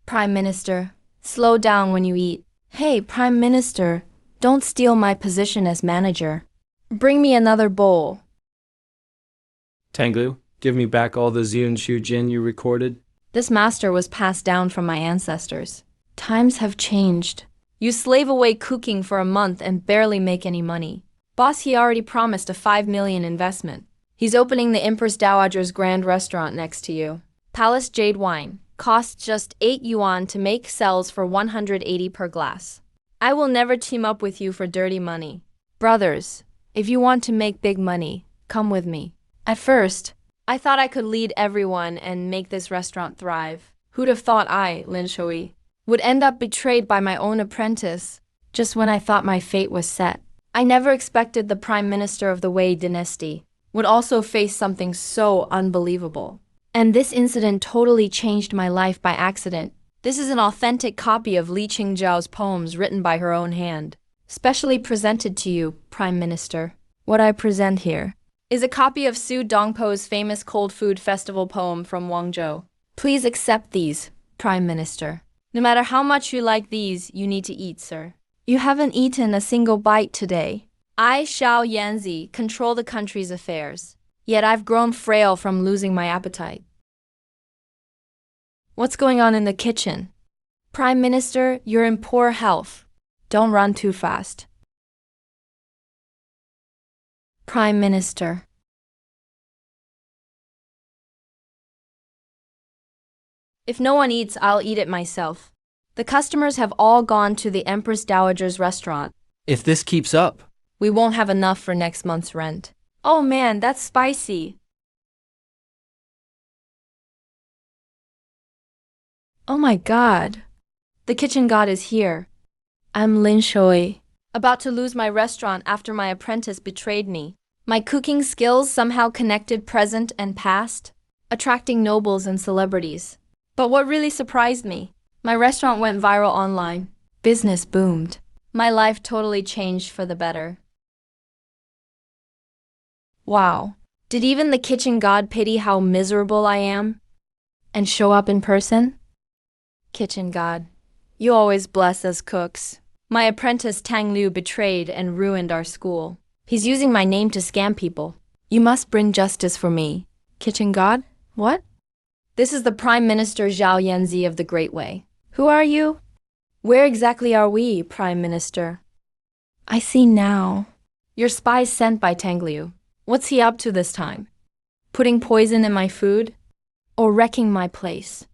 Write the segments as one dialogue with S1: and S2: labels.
S1: Prime Minister, slow down when you eat. Hey, Prime Minister, don't steal my position as manager. Bring me another bowl.
S2: Tanglu, give me back all the Zun Shu Jin you recorded.
S1: This master was passed down from my ancestors. Times have changed. You slave away cooking for a month and barely make any money. Boss, he already promised a 5 million investment. He's opening the Empress Dowager's Grand Restaurant next to you. Palace Jade Wine. Costs just 8 yuan to make, sells for 180 per glass. I will never team up with you for dirty money. Brothers, if you want to make big money, come with me. At first, I thought I could lead everyone and make this restaurant thrive. Who'd have thought I, Lin Shui, would end up betrayed by my own apprentice, just when I thought my fate was set. I never expected the Prime Minister of the Wei dynasty would also face something so unbelievable. And this incident totally changed my life by accident. This is an authentic copy of Li Qingjiao's poems written by her own hand, specially presented to you, Prime Minister. What I present here is a copy of Su Dongpo's famous cold food festival poem from Guangzhou. Please accept these, Prime Minister. No matter how much you like these, you need to eat, sir. You haven't eaten a single bite today. I, Xiao Yanzi, control the country's affairs. Yet I've grown frail from losing my appetite. What's going on in the kitchen? Prime Minister, you're in poor health. Don't run too fast. Prime Minister. If no one eats, I'll eat it myself. The customers have all gone to the Empress Dowager's restaurant.
S2: If this keeps up,
S1: We won't have enough for next month's rent. Oh man, that's spicy. Oh my god. The kitchen god is here. I'm Lin Shui, about to lose my restaurant after my apprentice betrayed me. My cooking skills somehow connected present and past, attracting nobles and celebrities. But what really surprised me, my restaurant went viral online. Business boomed. My life totally changed for the better. Wow. Did even the kitchen god pity how miserable I am? And show up in person? Kitchen god, you always bless us cooks. My apprentice Tang Liu betrayed and ruined our school. He's using my name to scam people. You must bring justice for me. Kitchen god? What? This is the Prime Minister Zhao Yanzi of the Great Way. Who are you? Where exactly are we, Prime Minister? I see now. You're spies sent by Tang Liu. What's he up to this time? Putting poison in my food? Or wrecking my place?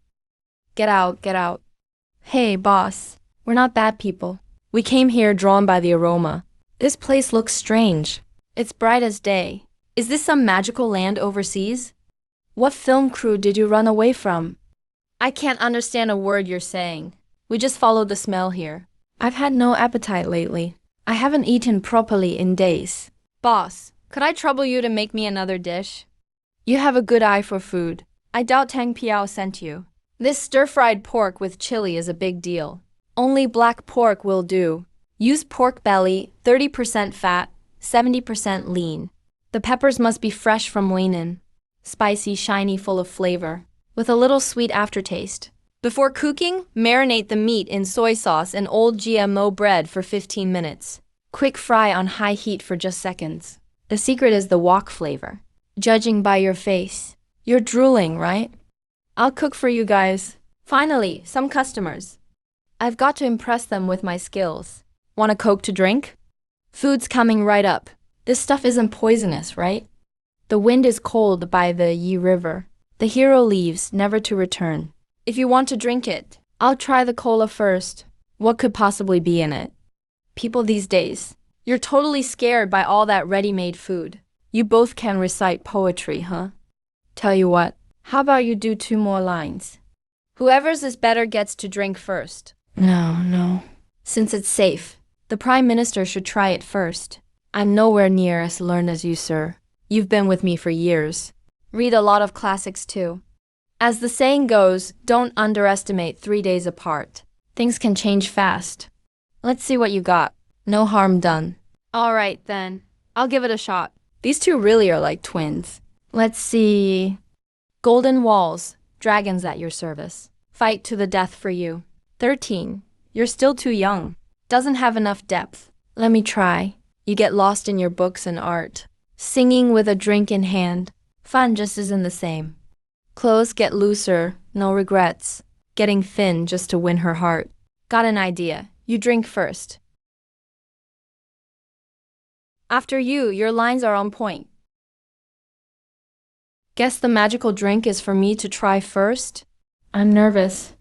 S1: Get out, get out. Hey, boss. We're not bad people. We came here drawn by the aroma. This place looks strange. It's bright as day. Is this some magical land overseas? What film crew did you run away from? I can't understand a word you're saying. We just followed the smell here. I've had no appetite lately. I haven't eaten properly in days. Boss, could I trouble you to make me another dish? You have a good eye for food. I doubt Tang Piao sent you. This stir-fried pork with chili is a big deal. Only black pork will do. Use pork belly, 30% fat, 70% lean. The peppers must be fresh from Weinin. Spicy, shiny, full of flavor, with a little sweet aftertaste. Before cooking, marinate the meat in soy sauce and old GMO bread for 15 minutes. Quick fry on high heat for just seconds. The secret is the wok flavor. Judging by your face, you're drooling, right? I'll cook for you guys. Finally, some customers. I've got to impress them with my skills. Want a Coke to drink? Food's coming right up. This stuff isn't poisonous, right? The wind is cold by the Yi River. The hero leaves, never to return. If you want to drink it, I'll try the cola first. What could possibly be in it? People these days, you're totally scared by all that ready-made food. You both can recite poetry, huh? Tell you what, how about you do 2 more lines? Whoever's is better gets to drink first. No. Since it's safe, the Prime Minister should try it first. I'm nowhere near as learned as you, sir. You've been with me for years. Read a lot of classics too. As the saying goes, don't underestimate 3 days apart. Things can change fast. Let's see what you got. No harm done. All right, then. I'll give it a shot. These two really are like twins. Let's see. Golden walls, dragons at your service. Fight to the death for you. 13. You're still too young. Doesn't have enough depth. Let me try. You get lost in your books and art. Singing with a drink in hand. Fun just isn't the same. Clothes get looser, no regrets. Getting thin just to win her heart. Got an idea. You drink first. After you, your lines are on point. Guess the magical drink is for me to try first? I'm nervous.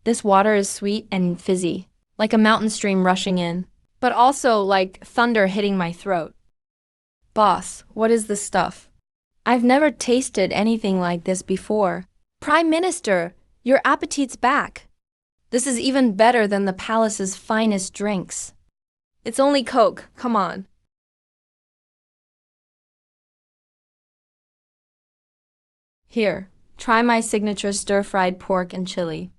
S1: This water is sweet and fizzy, like a mountain stream rushing in, but also like thunder hitting my throat. Boss, what is this stuff? I've never tasted anything like this before. Prime Minister, your appetite's back. This is even better than the palace's finest drinks. It's only Coke, come on. Here, try my signature stir-fried pork and chili.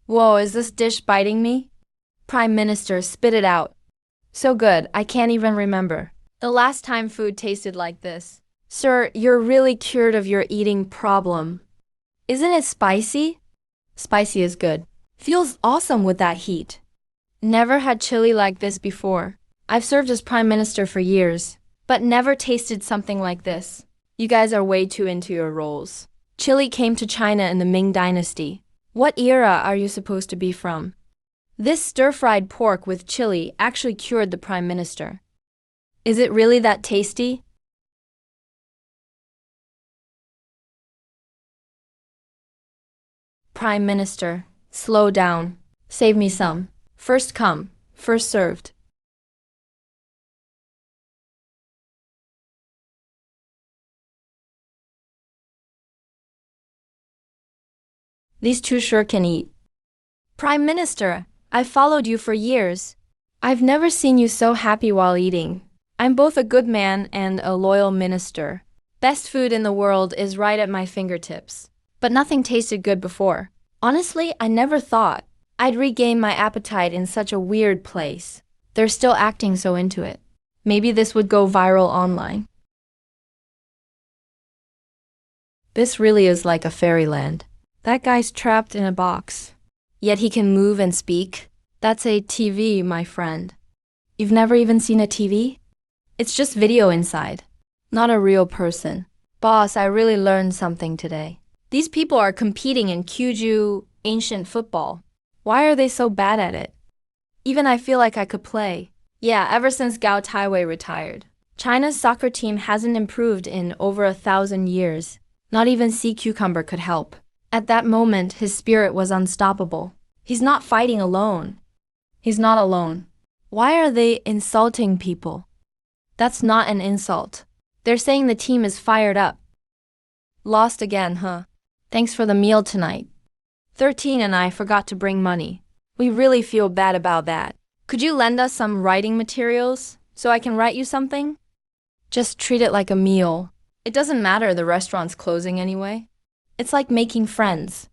S1: Whoa, is this dish biting me? Prime Minister, spit it out. So good, I can't even remember the last time food tasted like this. Sir, you're really cured of your eating problem. Isn't it spicy? Spicy is good. Feels awesome with that heat. Never had chili like this before. I've served as Prime Minister for years, but never tasted something like this. You guys are way too into your roles. Chili came to China in the Ming Dynasty. What era are you supposed to be from? This stir-fried pork with chili actually cured the Prime Minister. Is it really that tasty? Prime Minister, slow down. Save me some. First come, first served. These two sure can eat. Prime Minister, I've followed you for years. I've never seen you so happy while eating. I'm both a good man and a loyal minister. Best food in the world is right at my fingertips. But nothing tasted good before. Honestly, I never thought I'd regain my appetite in such a weird place. They're still acting so into it. Maybe this would go viral online. This really is like a fairyland. That guy's trapped in a box. Yet he can move and speak. That's a TV, my friend. You've never even seen a TV? It's just video inside. Not a real person. Boss, I really learned something today. These people are competing in Kyuju ancient football. Why are they so bad at it? Even I feel like I could play. Yeah, ever since Gao Taiwei retired. China's soccer team hasn't improved in over 1,000 years. Not even Sea Cucumber could help. At that moment, his spirit was unstoppable. He's not fighting alone. He's not alone. Why are they insulting people? That's not an insult. They're saying the team is fired up. Lost again, huh? Thanks for the meal tonight. 13 and I forgot to bring money. We really feel bad about that. Could you lend us some writing materials so I can write you something? Just treat it like a meal. It doesn't matter the restaurant's closing anyway. It's like making friends.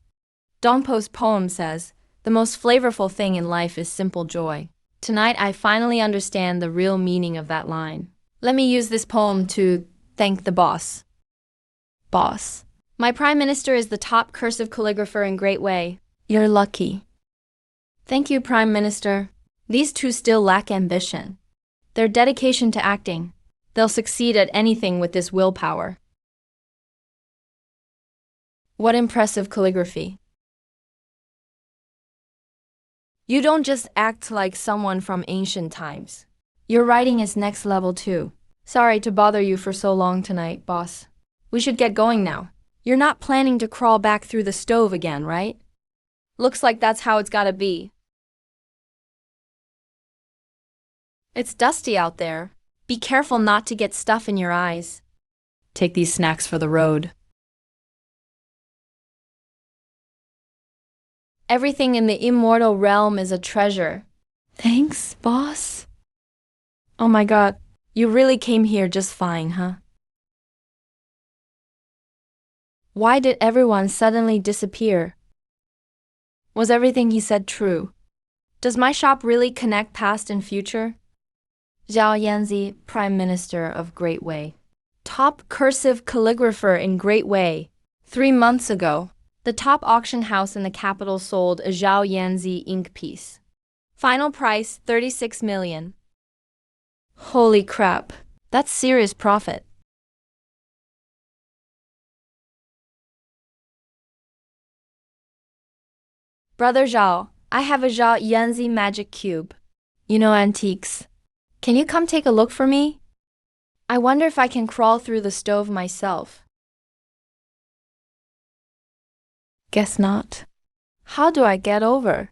S1: Don Po's poem says, the most flavorful thing in life is simple joy. Tonight I finally understand the real meaning of that line. Let me use this poem to thank the boss. Boss. My Prime Minister is the top cursive calligrapher in Great Way. You're lucky. Thank you, Prime Minister. These two still lack ambition. Their dedication to acting. They'll succeed at anything with this willpower. What impressive calligraphy. You don't just act like someone from ancient times. Your writing is next level too. Sorry to bother you for so long tonight, boss. We should get going now. You're not planning to crawl back through the stove again, right? Looks like that's how it's gotta be. It's dusty out there. Be careful not to get stuff in your eyes. Take these snacks for the road. Everything in the immortal realm is a treasure. Thanks, boss. Oh my god, you really came here just fine, huh? Why did everyone suddenly disappear? Was everything he said true? Does my shop really connect past and future? Zhao Yanzi, Prime Minister of Great Way. top cursive calligrapher in Great Way. 3 months ago, the top auction house in the capital sold a Zhao Yanzi ink piece. Final price 36 million. Holy crap, that's serious profit. Brother Zhao, I have a Zhao Yanzi magic cube. You know antiques. Can you come take a look for me? I wonder if I can crawl through the stove myself. Guess not. How do I get over?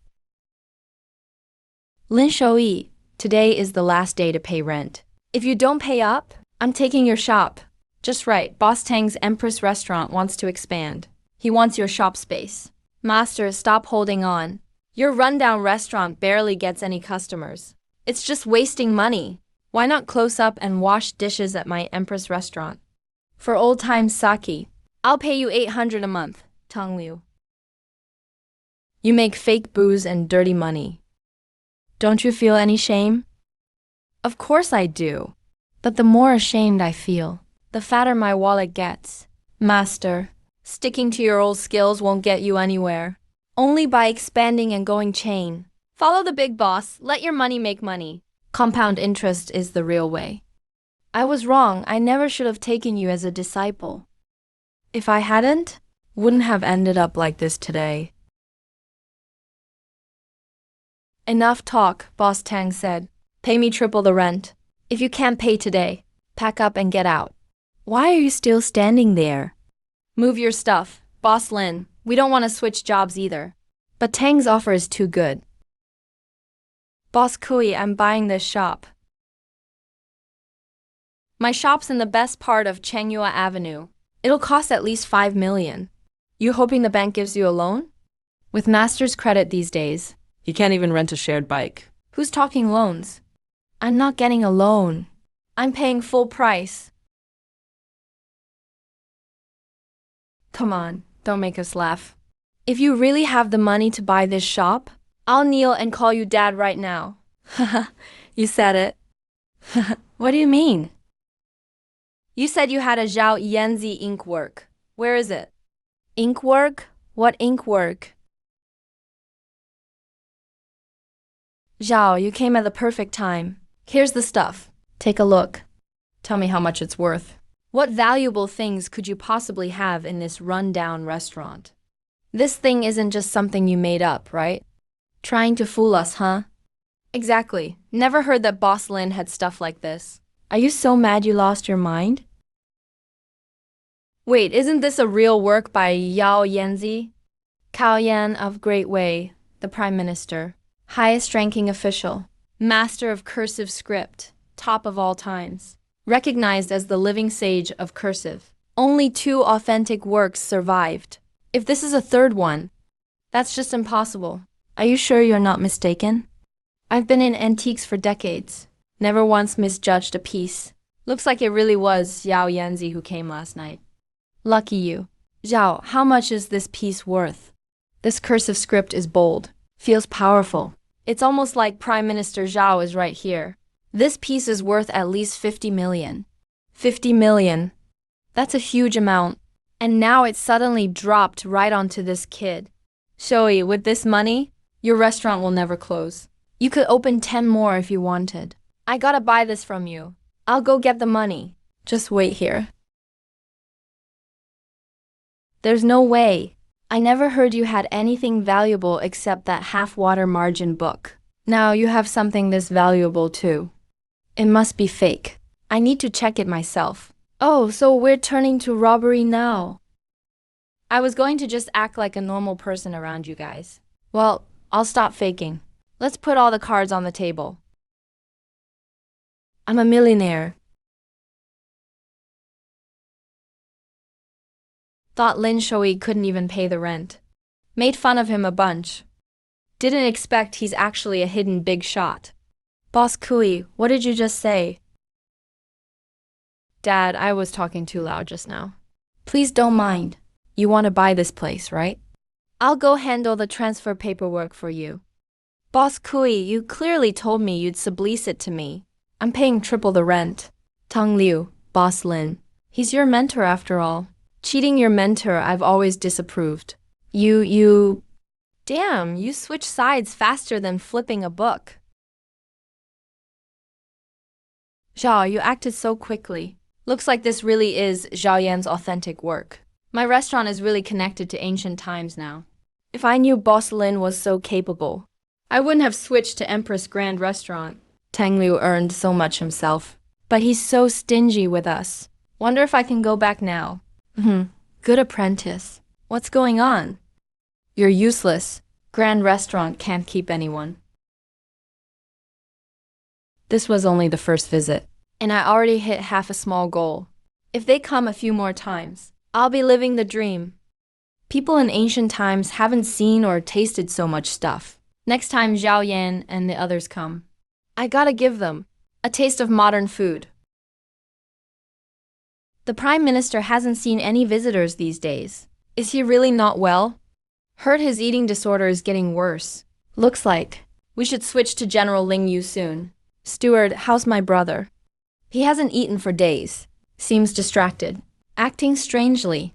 S1: Lin Shouyi, today is the last day to pay rent. If you don't pay up, I'm taking your shop. Just right, Boss Tang's Empress restaurant wants to expand. He wants your shop space. Master, stop holding on. Your rundown restaurant barely gets any customers. It's just wasting money. Why not close up and wash dishes at my Empress restaurant? For old time's sake, I'll pay you 800 a month, Tong Liu. You make fake booze and dirty money. Don't you feel any shame? Of course I do. But the more ashamed I feel, the fatter my wallet gets. Master, sticking to your old skills won't get you anywhere. Only by expanding and going chain. Follow the big boss, let your money make money. Compound interest is the real way. I was wrong, I never should have taken you as a disciple. If I hadn't, wouldn't have ended up like this today. Enough talk, Boss Tang said. Pay me triple the rent. If you can't pay today, pack up and get out. Why are you still standing there? Move your stuff, Boss Lin. We don't want to switch jobs either. But Tang's offer is too good. Boss Kui, I'm buying this shop. My shop's in the best part of Changyua Avenue. It'll cost at least 5 million. You hoping the bank gives you a loan? With Master's credit these days,
S2: He can't even rent a shared bike.
S1: who's talking loans? I'm not getting a loan. I'm paying full price. Come on, don't make us laugh. If you really have the money to buy this shop, I'll kneel and call you dad right now. Haha, you said it. What do you mean? You said you had a Zhao Yanzi ink work. Where is it? Ink work? What ink work? Zhao, you came at the perfect time. Here's the stuff. Take a look. Tell me how much it's worth. What valuable things could you possibly have in this run-down restaurant? This thing isn't just something you made up, right? Trying to fool us, huh? Exactly. Never heard that Boss Lin had stuff like this. Are you so mad you lost your mind? Wait, isn't this a real work by Yao Yanzi? Cao Yan of Great Way, the Prime Minister, highest-ranking official, master of cursive script, top of all times, recognized as the living sage of cursive. Only 2 authentic works survived. If this is a third one, that's just impossible. Are you sure you're not mistaken? I've been in antiques for decades. Never once misjudged a piece. Looks like it really was Yao Yanzi who came last night. Lucky you. Zhao, how much is this piece worth? This cursive script is bold. Feels powerful. It's almost like Prime Minister Zhao is right here. This piece is worth at least 50 million. 50 million. That's a huge amount. And now it suddenly dropped right onto this kid. Shoei, with this money, your restaurant will never close. You could open 10 more if you wanted. I gotta buy this from you. I'll go get the money. Just wait here. There's no way. I never heard you had anything valuable except that half-water margin book. Now you have something this valuable too. It must be fake. I need to check it myself. Oh, so we're turning to robbery now. I was going to just act like a normal person around you guys. Well, I'll stop faking. Let's put all the cards on the table. I'm a millionaire. Thought Lin Shouyi couldn't even pay the rent. Made fun of him a bunch. Didn't expect he's actually a hidden big shot. Boss Kui, what did you just say? Dad, I was talking too loud just now. Please don't mind. You want to buy this place, right? I'll go handle the transfer paperwork for you. Boss Kui, you clearly told me you'd sublease it to me. I'm paying triple the rent. Tong Liu, Boss Lin. He's your mentor after all. Cheating your mentor, I've always disapproved. You. Damn, you switch sides faster than flipping a book. Zhao, you acted so quickly. Looks like this really is Zhao Yan's authentic work. My restaurant is really connected to ancient times now. If I knew Boss Lin was so capable, I wouldn't have switched to Empress Grand Restaurant. Tang Liu earned so much himself, but he's so stingy with us. Wonder if I can go back now. Good apprentice. What's going on? You're useless. Grand Restaurant can't keep anyone. This was only the first visit, and I already hit half a small goal. If they come a few more times, I'll be living the dream. People in ancient times haven't seen or tasted so much stuff. Next time Zhao Yan and the others come, I gotta give them a taste of modern food. The Prime Minister hasn't seen any visitors these days. Is he really not well? Heard his eating disorder is getting worse. Looks like we should switch to General Ling Yu soon. Steward, how's my brother? He hasn't eaten for days. Seems distracted. Acting strangely.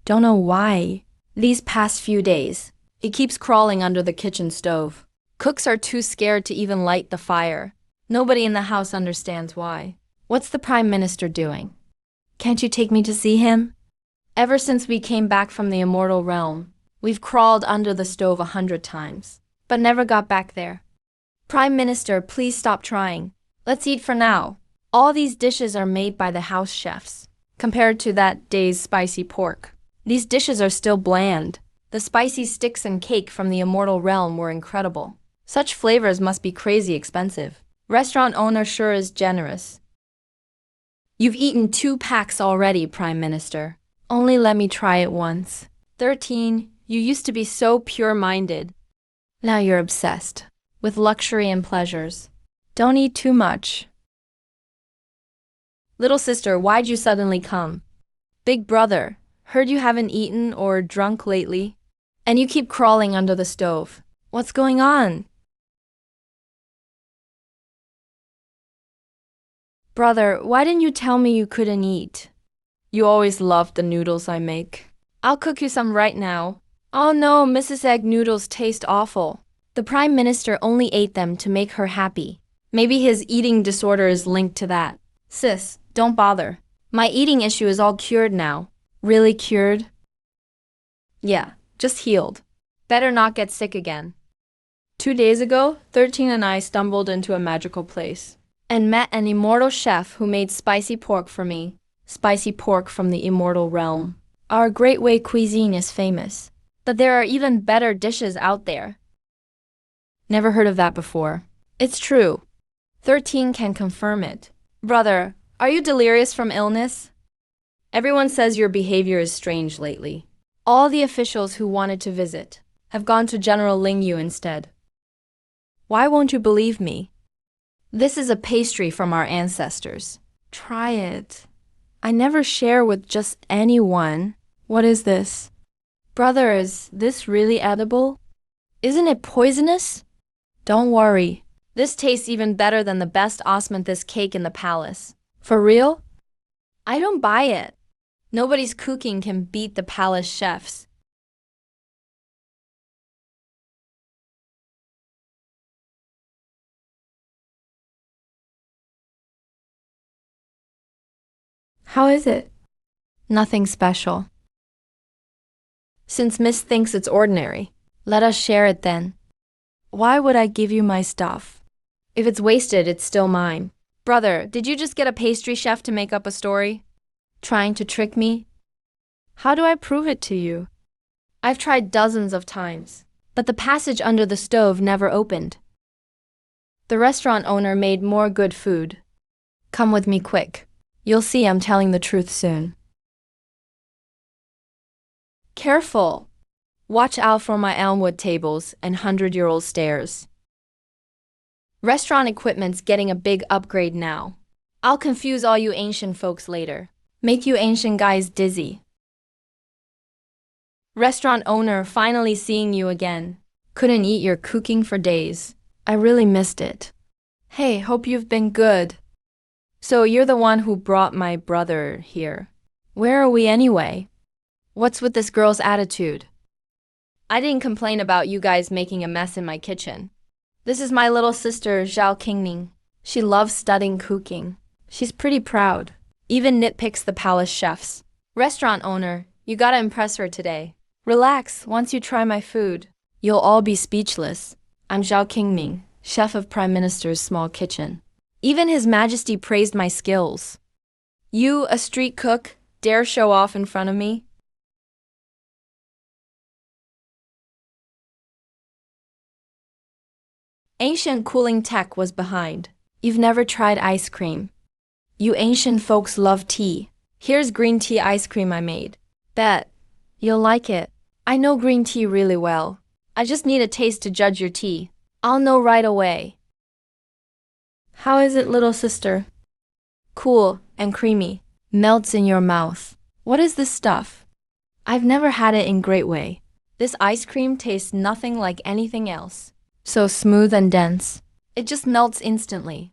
S1: Don't know why. These past few days, he keeps crawling under the kitchen stove. Cooks are too scared to even light the fire. Nobody in the house understands why. What's the Prime Minister doing? Can't you take me to see him? Ever since we came back from the immortal realm, we've crawled under the stove 100 times, but never got back there. Prime Minister, please stop trying. Let's eat for now. All these dishes are made by the house chefs. Compared to that day's spicy pork, these dishes are still bland. The spicy sticks and cake from the immortal realm were incredible. Such flavors must be crazy expensive. Restaurant owner sure is generous. You've eaten 2 packs already, Prime Minister. Only let me try it once. 13, you used to be so pure-minded. Now you're obsessed with luxury and pleasures. Don't eat too much. Little sister, why'd you suddenly come? Big brother, heard you haven't eaten or drunk lately, and you keep crawling under the stove. What's going on? Brother, why didn't you tell me you couldn't eat? You always loved the noodles I make. I'll cook you some right now. Oh no, Mrs. Egg noodles taste awful. The Prime Minister only ate them to make her happy. Maybe his eating disorder is linked to that. Sis, don't bother. My eating issue is all cured now. Really cured? Yeah, just healed. Better not get sick again. 2 days ago, 13 and I stumbled into a magical place and met an immortal chef who made spicy pork for me. Spicy pork from the immortal realm. Our Great Way cuisine is famous, but there are even better dishes out there. Never heard of that before. It's true. 13 can confirm it. Brother, are you delirious from illness? Everyone says your behavior is strange lately. All the officials who wanted to visit have gone to General Ling Yu instead. Why won't you believe me? This is a pastry from our ancestors. Try it. I never share with just anyone. What is this? Brother, is this really edible? Isn't it poisonous? Don't worry. This tastes even better than the best osmanthus cake in the palace. For real? I don't buy it. Nobody's cooking can beat the palace chefs. How is it? Nothing special. Since Miss thinks it's ordinary, let us share it then. Why would I give you my stuff? If it's wasted, it's still mine. Brother, did you just get a pastry chef to make up a story? Trying to trick me? How do I prove it to you? I've tried dozens of times, but the passage under the stove never opened. The restaurant owner made more good food. Come with me quick. You'll see I'm telling the truth soon. Careful! Watch out for my elmwood tables and 100-year-old stairs. Restaurant equipment's getting a big upgrade now. I'll confuse all you ancient folks later. Make you ancient guys dizzy. Restaurant owner, finally seeing you again. Couldn't eat your cooking for days. I really missed it. Hey, hope you've been good. So you're the one who brought my brother here. Where are we anyway? What's with this girl's attitude? I didn't complain about you guys making a mess in my kitchen. This is my little sister, Zhao Qingning. She loves studying cooking. She's pretty proud. Even nitpicks the palace chefs. Restaurant owner, you gotta impress her today. Relax, once you try my food, you'll all be speechless. I'm Zhao Qingming, chef of Prime Minister's small kitchen. Even His Majesty praised my skills. You, a street cook, dare show off in front of me? Ancient cooling tech was behind. You've never tried ice cream. You ancient folks love tea. Here's green tea ice cream I made. Bet. You'll like it. I know green tea really well. I just need a taste to judge your tea. I'll know right away. How is it, little sister? Cool and creamy. Melts in your mouth. What is this stuff? I've never had it in Great Way. This ice cream tastes nothing like anything else. So smooth and dense. It just melts instantly.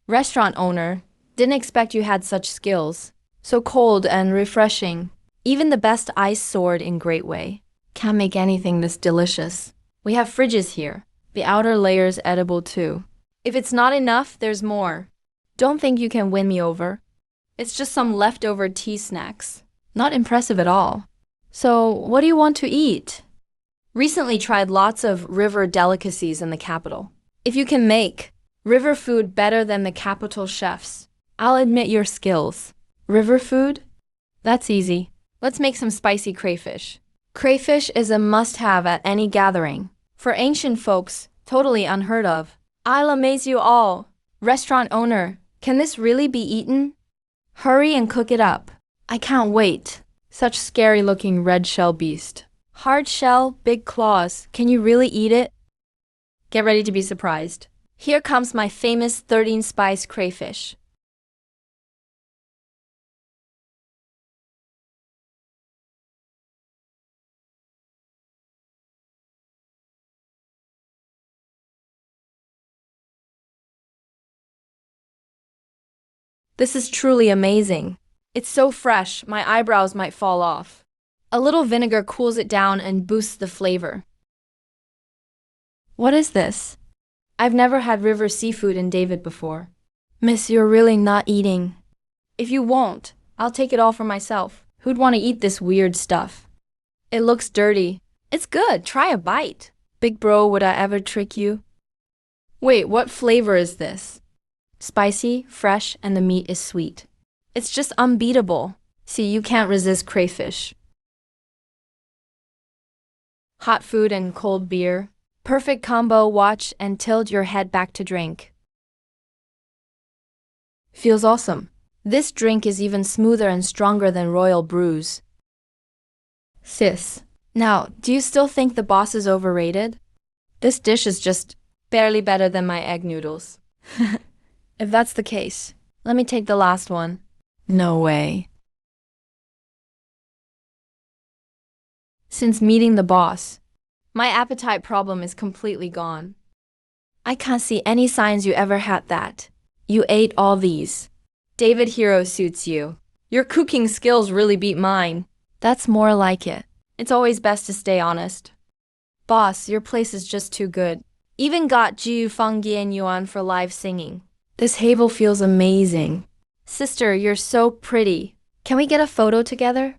S1: Restaurant owner, didn't expect you had such skills. So cold and refreshing. Even the best ice sword in Great Way can't make anything this delicious. We have fridges here. The outer layer's edible too. If it's not enough, there's more. Don't think you can win me over. It's just some leftover tea snacks. Not impressive at all. So, what do you want to eat? Recently tried lots of river delicacies in the capital. If you can make river food better than the capital chefs, I'll admit your skills. River food? That's easy. Let's make some spicy crayfish. Crayfish is a must-have at any gathering. For ancient folks, totally unheard of. I'll amaze you all. Restaurant owner, can this really be eaten? Hurry and cook it up. I can't wait. Such scary-looking red shell beast. Hard shell, big claws. Can you really eat it? Get ready to be surprised. Here comes my famous 13-spice crayfish. This is truly amazing. It's so fresh, my eyebrows might fall off. A little vinegar cools it down and boosts the flavor. What is this? I've never had river seafood in David before. Miss, you're really not eating. If you won't, I'll take it all for myself. Who'd want to eat this weird stuff? It looks dirty. It's good, try a bite. Big bro, would I ever trick you? Wait, what flavor is this? Spicy, fresh, and the meat is sweet. It's just unbeatable. See, you can't resist crayfish. Hot food and cold beer. Perfect combo, watch and tilt your head back to drink. Feels awesome. This drink is even smoother and stronger than royal brews. Sis. Now, do you still think the boss is overrated? This dish is just barely better than my egg noodles. If that's the case, let me take the last one. No way. Since meeting the boss, my appetite problem is completely gone. I can't see any signs you ever had that. You ate all these. David Hero suits you. Your cooking skills really beat mine. That's more like it. It's always best to stay honest. Boss, your place is just too good. Even got Jiu Feng Yan Yuan for live singing. This Havel feels amazing. Sister, you're so pretty. Can we get a photo together?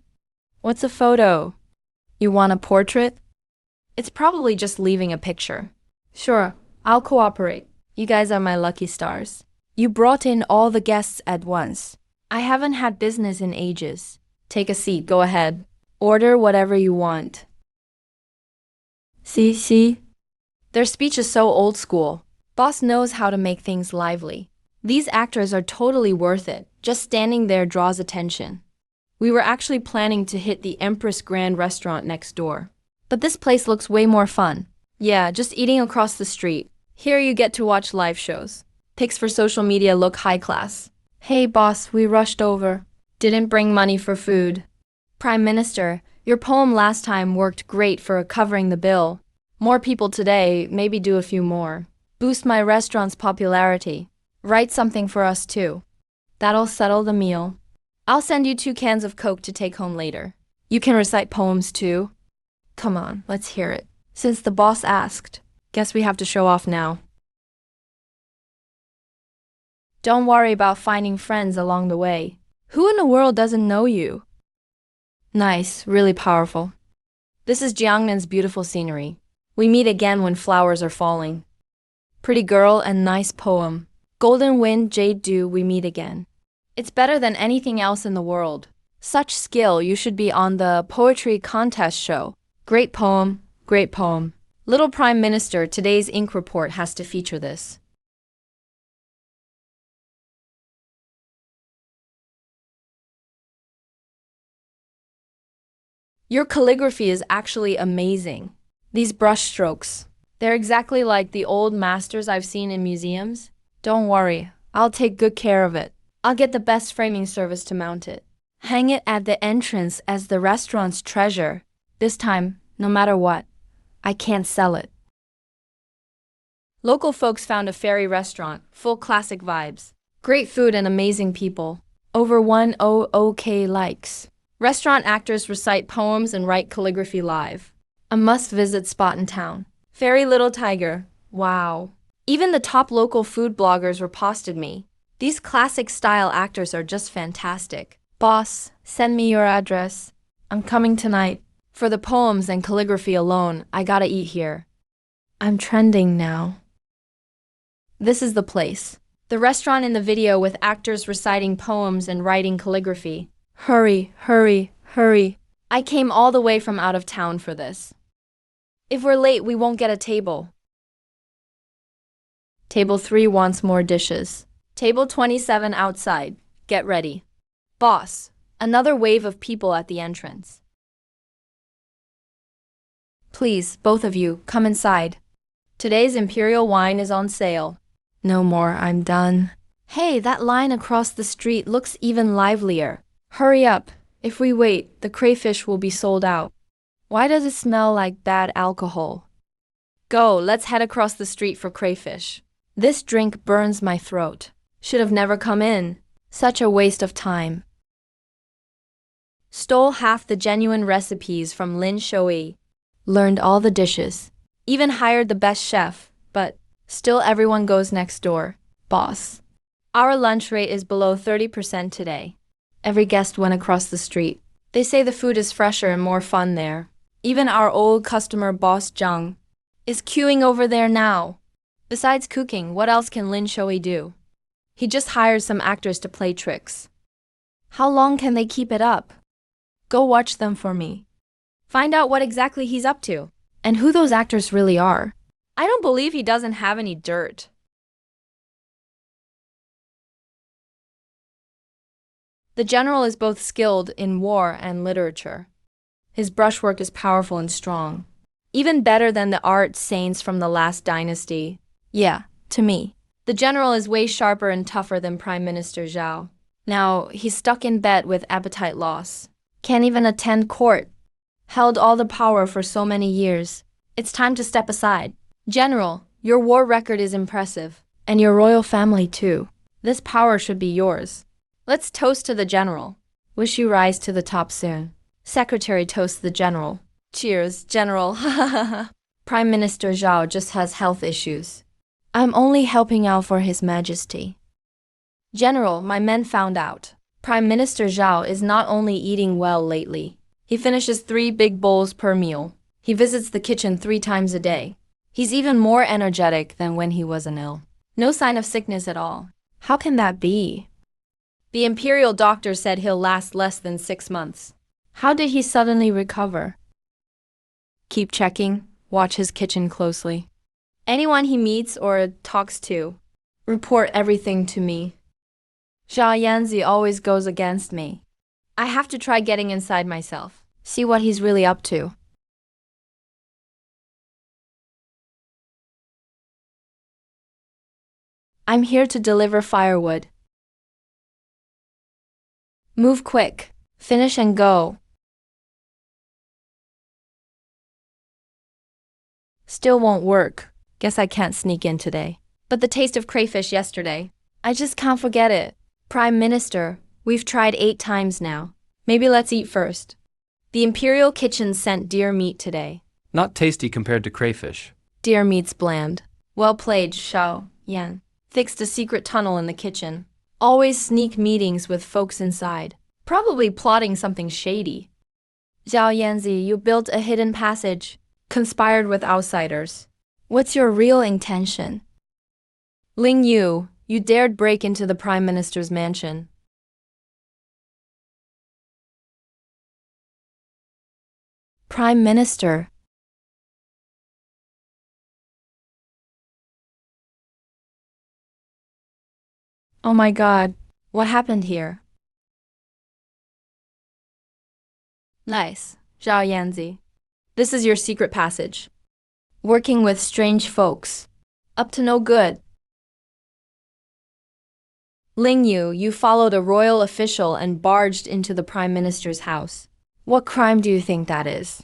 S1: What's a photo? You want a portrait? It's probably just leaving a picture. Sure, I'll cooperate. You guys are my lucky stars. You brought in all the guests at once. I haven't had business in ages. Take a seat, go ahead. Order whatever you want. See? Their speech is so old school. Boss knows how to make things lively. These actors are totally worth it. Just standing there draws attention. We were actually planning to hit the Empress Grand restaurant next door. But this place looks way more fun. Yeah, just eating across the street. Here you get to watch live shows. Pics for social media look high class. Hey boss, we rushed over. Didn't bring money for food. Prime Minister, your poem last time worked great for covering the bill. More people today, maybe do a few more. Boost my restaurant's popularity. Write something for us too. That'll settle the meal. I'll send you 2 cans of Coke to take home later. You can recite poems too. Come on, let's hear it. Since the boss asked, guess we have to show off now. Don't worry about finding friends along the way. Who in the world doesn't know you? Nice, really powerful. This is Jiangnan's beautiful scenery. We meet again when flowers are falling. Pretty girl and nice poem. Golden wind, jade dew, we meet again. It's better than anything else in the world. Such skill, you should be on the poetry contest show. Great poem, great poem. Little Prime Minister, today's ink report has to feature this. Your calligraphy is actually amazing. These brush strokes, they're exactly like the old masters I've seen in museums. Don't worry, I'll take good care of it. I'll get the best framing service to mount it. Hang it at the entrance as the restaurant's treasure. This time, no matter what, I can't sell it. Local folks found a fairy restaurant, full classic vibes. Great food and amazing people. Over 100K likes. Restaurant actors recite poems and write calligraphy live. A must-visit spot in town. Fairy little tiger. Wow. Even the top local food bloggers reposted me. These classic-style actors are just fantastic. Boss, send me your address. I'm coming tonight. For the poems and calligraphy alone, I gotta eat here. I'm trending now. This is the place. The restaurant in the video with actors reciting poems and writing calligraphy. Hurry, hurry, hurry. I came all the way from out of town for this. If we're late, we won't get a table. Table 3 wants more dishes. Table 27 outside. Get ready. Boss, another wave of people at the entrance. Please, both of you, come inside. Today's imperial wine is on sale. No more, I'm done. Hey, that line across the street looks even livelier. Hurry up. If we wait, the crayfish will be sold out. Why does it smell like bad alcohol? Go, let's head across the street for crayfish. This drink burns my throat. Should have never come in. Such a waste of time. Stole half the genuine recipes from Lin Shui. Learned all the dishes. Even hired the best chef, but still everyone goes next door. Boss. Our lunch rate is below 30% today. Every guest went across the street. They say the food is fresher and more fun there. Even our old customer boss Zhang is queuing over there now. Besides cooking, what else can Lin Shui do? He just hired some actors to play tricks. How long can they keep it up? Go watch them for me. Find out what exactly he's up to, and who those actors really are. I don't believe he doesn't have any dirt. The general is both skilled in war and literature. His brushwork is powerful and strong. Even better than the art saints from the last dynasty. Yeah, to me. The general is way sharper and tougher than Prime Minister Zhao. Now, he's stuck in bed with appetite loss. Can't even attend court. Held all the power for so many years. It's time to step aside. General, your war record is impressive. And your royal family too. This power should be yours. Let's toast to the general. Wish you rise to the top soon. Secretary toasts the general. Cheers, general. Prime Minister Zhao just has health issues. I'm only helping out for His Majesty. General, my men found out. Prime Minister Zhao is not only eating well lately. He finishes 3 big bowls per meal. He visits the kitchen 3 times a day. He's even more energetic than when he wasn't ill. No sign of sickness at all. How can that be? The imperial doctor said he'll last less than 6 months. How did he suddenly recover? Keep checking. Watch his kitchen closely. Anyone he meets or talks to, report everything to me. Xia Yanzi always goes against me. I have to try getting inside myself, see what he's really up to. I'm here to deliver firewood. Move quick, finish and go. Still won't work. Guess I can't sneak in today. But the taste of crayfish yesterday, I just can't forget it. Prime Minister, we've tried 8 times now. Maybe let's eat first. The Imperial Kitchen sent deer meat today.
S3: Not tasty compared to crayfish.
S1: Deer meat's bland. Well played, Xiao Yan. Fixed a secret tunnel in the kitchen. Always sneak meetings with folks inside. Probably plotting something shady. Zhao Yanzi, you built a hidden passage. Conspired with outsiders. What's your real intention? Ling Yu, you dared break into the Prime Minister's mansion. Prime Minister. Oh my God, what happened here? Nice, Zhao Yanzi. This is your secret passage. Working with strange folks. Up to no good. Ling Yu, you followed a royal official and barged into the Prime Minister's house. What crime do you think that is?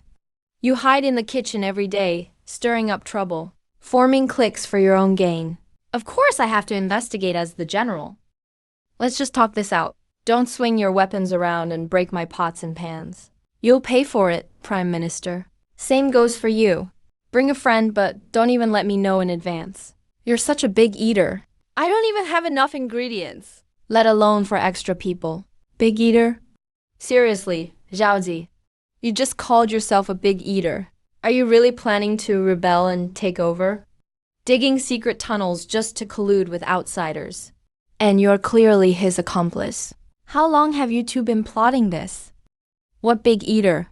S1: You hide in the kitchen every day, stirring up trouble, forming cliques for your own gain. Of course I have to investigate as the general. Let's just talk this out. Don't swing your weapons around and break my pots and pans. You'll pay for it, Prime Minister. Same goes for you. Bring a friend, but don't even let me know in advance. You're such a big eater. I don't even have enough ingredients, let alone for extra people. Big eater? Seriously, Zhaozi, you just called yourself a big eater. Are you really planning to rebel and take over? Digging secret tunnels just to collude with outsiders. And you're clearly his accomplice. How long have you two been plotting this? What big eater?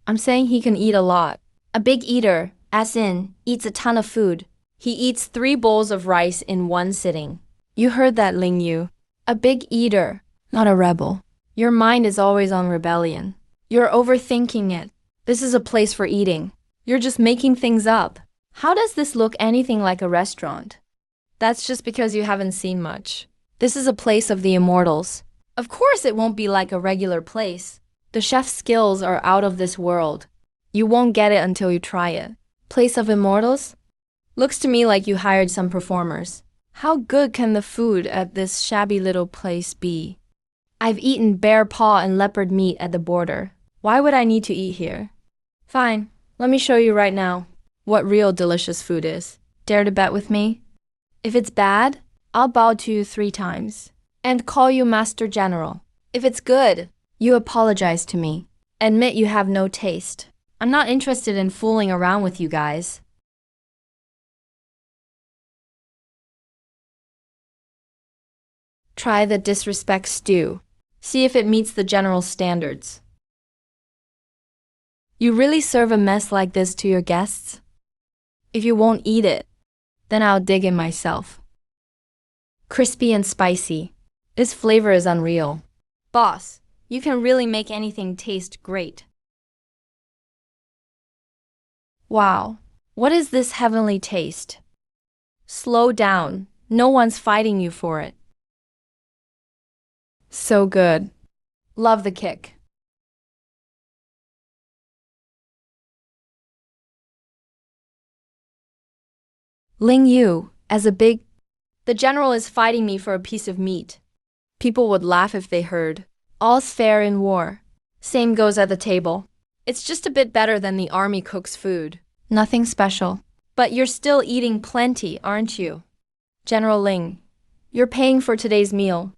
S1: I'm saying he can eat a lot. A big eater, as in, eats a ton of food. He eats 3 bowls of rice in one sitting. You heard that, Ling Yu. A big eater, not a rebel. Your mind is always on rebellion. You're overthinking it. This is a place for eating. You're just making things up. How does this look anything like a restaurant? That's just because you haven't seen much. This is a place of the immortals. Of course it won't be like a regular place. The chef's skills are out of this world. You won't get it until you try it. Place of immortals? Looks to me like you hired some performers. How good can the food at this shabby little place be? I've eaten bear paw and leopard meat at the border. Why would I need to eat here? Fine, let me show you right now what real delicious food is. Dare to bet with me? If it's bad, I'll bow to you 3 times and call you Master General. If it's good, you apologize to me. Admit you have no taste. I'm not interested in fooling around with you guys. Try the disrespect stew. See if it meets the general's standards. You really serve a mess like this to your guests? If you won't eat it, then I'll dig in myself. Crispy and spicy. This flavor is unreal. Boss, you can really make anything taste great. Wow, what is this heavenly taste? Slow down, no one's fighting you for it. So good. Love the kick. Ling Yu, as a big... The general is fighting me for a piece of meat. People would laugh if they heard. All's fair in war. Same goes at the table. It's just a bit better than the army cook's food. Nothing special. But you're still eating plenty, aren't you? General Ling, you're paying for today's meal.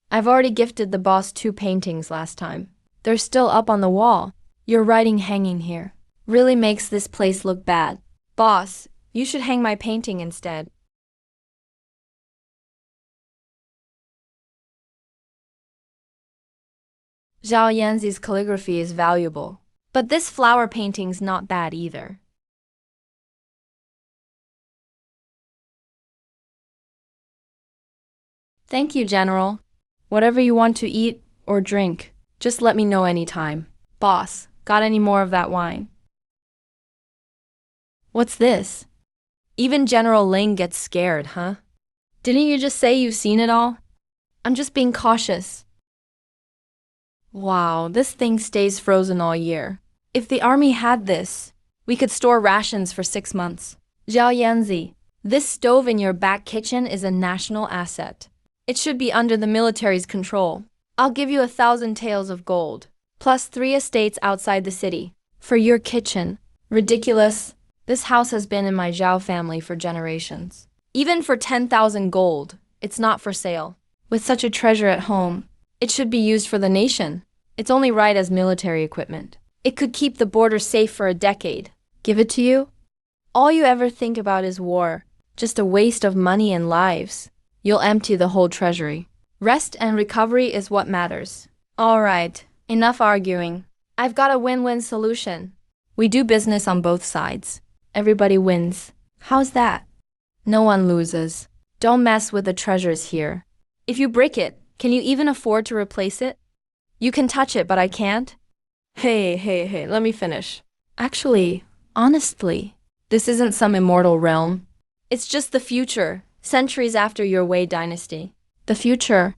S1: I've already gifted the boss 2 paintings last time. They're still up on the wall. Your writing hanging here really makes this place look bad. Boss, you should hang my painting instead. Zhao Yanzi's calligraphy is valuable, but this flower painting's not bad either. Thank you, General. Whatever you want to eat or drink, just let me know anytime. Boss, got any more of that wine? What's this? Even General Ling gets scared, huh? Didn't you just say you've seen it all? I'm just being cautious. Wow, this thing stays frozen all year. If the army had this, we could store rations for 6 months. Zhao Yanzi, this stove in your back kitchen is a national asset. It should be under the military's control. I'll give you 1,000 taels of gold, plus 3 estates outside the city. For your kitchen. Ridiculous. This house has been in my Zhao family for generations. Even for 10,000 gold, it's not for sale. With such a treasure at home, it should be used for the nation. It's only right as military equipment. It could keep the border safe for a decade. Give it to you? All you ever think about is war. Just a waste of money and lives. You'll empty the whole treasury. Rest and recovery is what matters. All right, enough arguing. I've got a win-win solution. We do business on both sides. Everybody wins. How's that? No one loses. Don't mess with the treasures here. If you break it, can you even afford to replace it? You can touch it, but I can't. Hey, let me finish. Actually, honestly, this isn't some immortal realm. It's just the future, centuries after your Wei dynasty. The future.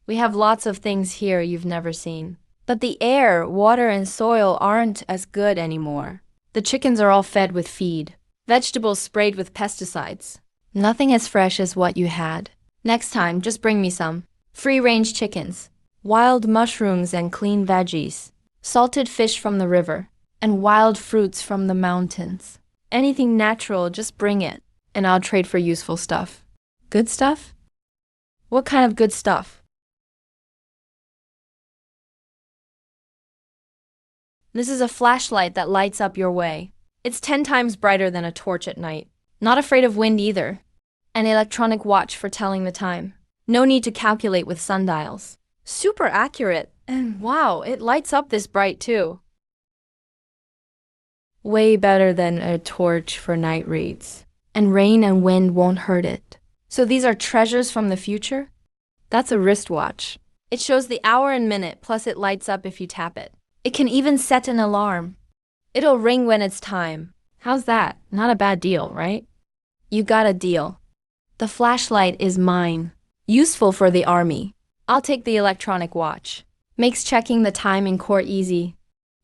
S1: We have lots of things here you've never seen. But the air, water, and soil aren't as good anymore. The chickens are all fed with feed. Vegetables sprayed with pesticides. Nothing as fresh as what you had. Next time, just bring me some. Free-range chickens, wild mushrooms and clean veggies, salted fish from the river, and wild fruits from the mountains. Anything natural, just bring it, and I'll trade for useful stuff. Good stuff? What kind of good stuff? This is a flashlight that lights up your way. It's 10 times brighter than a torch at night. Not afraid of wind either. An electronic watch for telling the time. No need to calculate with sundials. Super accurate. And wow, it lights up this bright too. Way better than a torch for night reads. And rain and wind won't hurt it. So these are treasures from the future? That's a wristwatch. It shows the hour and minute, plus it lights up if you tap it. It can even set an alarm. It'll ring when it's time. How's that? Not a bad deal, right? You got a deal. The flashlight is mine. Useful for the army. I'll take the electronic watch. Makes checking the time in court easy.